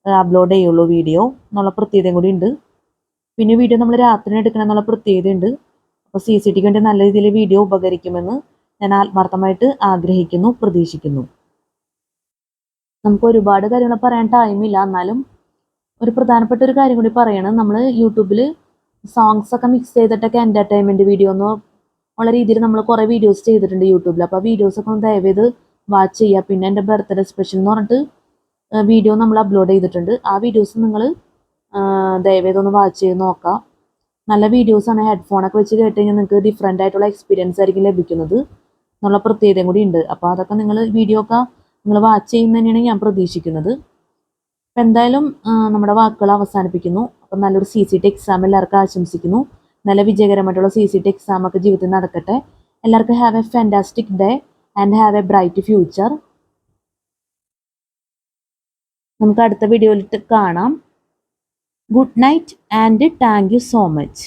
അപ്ലോഡ് ചെയ്യുള്ളൂ വീഡിയോ എന്നുള്ള പ്രത്യേകതയും കൂടി ഉണ്ട്. പിന്നെ വീഡിയോ നമ്മൾ രാത്രി എടുക്കണം എന്നുള്ള പ്രത്യേകതയുണ്ട്. അപ്പോൾ CCTക്ക് വേണ്ടി നല്ല രീതിയിൽ വീഡിയോ ഉപകരിക്കുമെന്ന് ഞാൻ ആത്മാർത്ഥമായിട്ട് ആഗ്രഹിക്കുന്നു, പ്രതീക്ഷിക്കുന്നു. നമുക്ക് ഒരുപാട് കാര്യങ്ങൾ പറയാൻ ടൈമില്ല, എന്നാലും ഒരു പ്രധാനപ്പെട്ട ഒരു കാര്യം കൂടി പറയണം. നമ്മൾ യൂട്യൂബിൽ സോങ്സ് ഒക്കെ മിക്സ് ചെയ്തിട്ടൊക്കെ എൻ്റർടൈൻമെൻറ്റ് വീഡിയോ ഉള്ള രീതിയിൽ നമ്മൾ കുറേ വീഡിയോസ് ചെയ്തിട്ടുണ്ട് യൂട്യൂബിൽ. അപ്പോൾ ആ വീഡിയോസൊക്കെ ഒന്ന് ദയവേത് വാച്ച് ചെയ്യുക. പിന്നെ എൻ്റെ ബർത്ത്ഡേ സ്പെഷ്യൽ എന്ന് പറഞ്ഞിട്ട് വീഡിയോ നമ്മൾ അപ്ലോഡ് ചെയ്തിട്ടുണ്ട്. ആ വീഡിയോസ് നിങ്ങൾ ദയവേതൊന്ന് വാച്ച് ചെയ്ത് നോക്കാം. നല്ല വീഡിയോസാണ്. ഹെഡ്ഫോണൊക്കെ വെച്ച് കേട്ട് കഴിഞ്ഞാൽ നിങ്ങൾക്ക് ഡിഫറെൻ്റ് ആയിട്ടുള്ള എക്സ്പീരിയൻസ് ആയിരിക്കും ലഭിക്കുന്നത് എന്നുള്ള പ്രത്യേകതയും കൂടി ഉണ്ട്. അപ്പോൾ അതൊക്കെ വീഡിയോ ഒക്കെ നിങ്ങൾ വാച്ച് ചെയ്യുന്ന തന്നെയാണ് ഞാൻ പ്രതീക്ഷിക്കുന്നത്. അപ്പം എന്തായാലും നമ്മുടെ വാക്കുകൾ അവസാനിപ്പിക്കുന്നു. അപ്പം നല്ലൊരു CCT എക്സാം എല്ലാവർക്കും ആശംസിക്കുന്നു. നല്ല വിജയകരമായിട്ടുള്ള CCT എക്സാം ഒക്കെ ജീവിതത്തിൽ നടക്കട്ടെ. എല്ലാവർക്കും have A fantastic day and have A bright future. നമുക്ക് അടുത്ത വീഡിയോയിൽ കാണാം. Good night and thank you so much.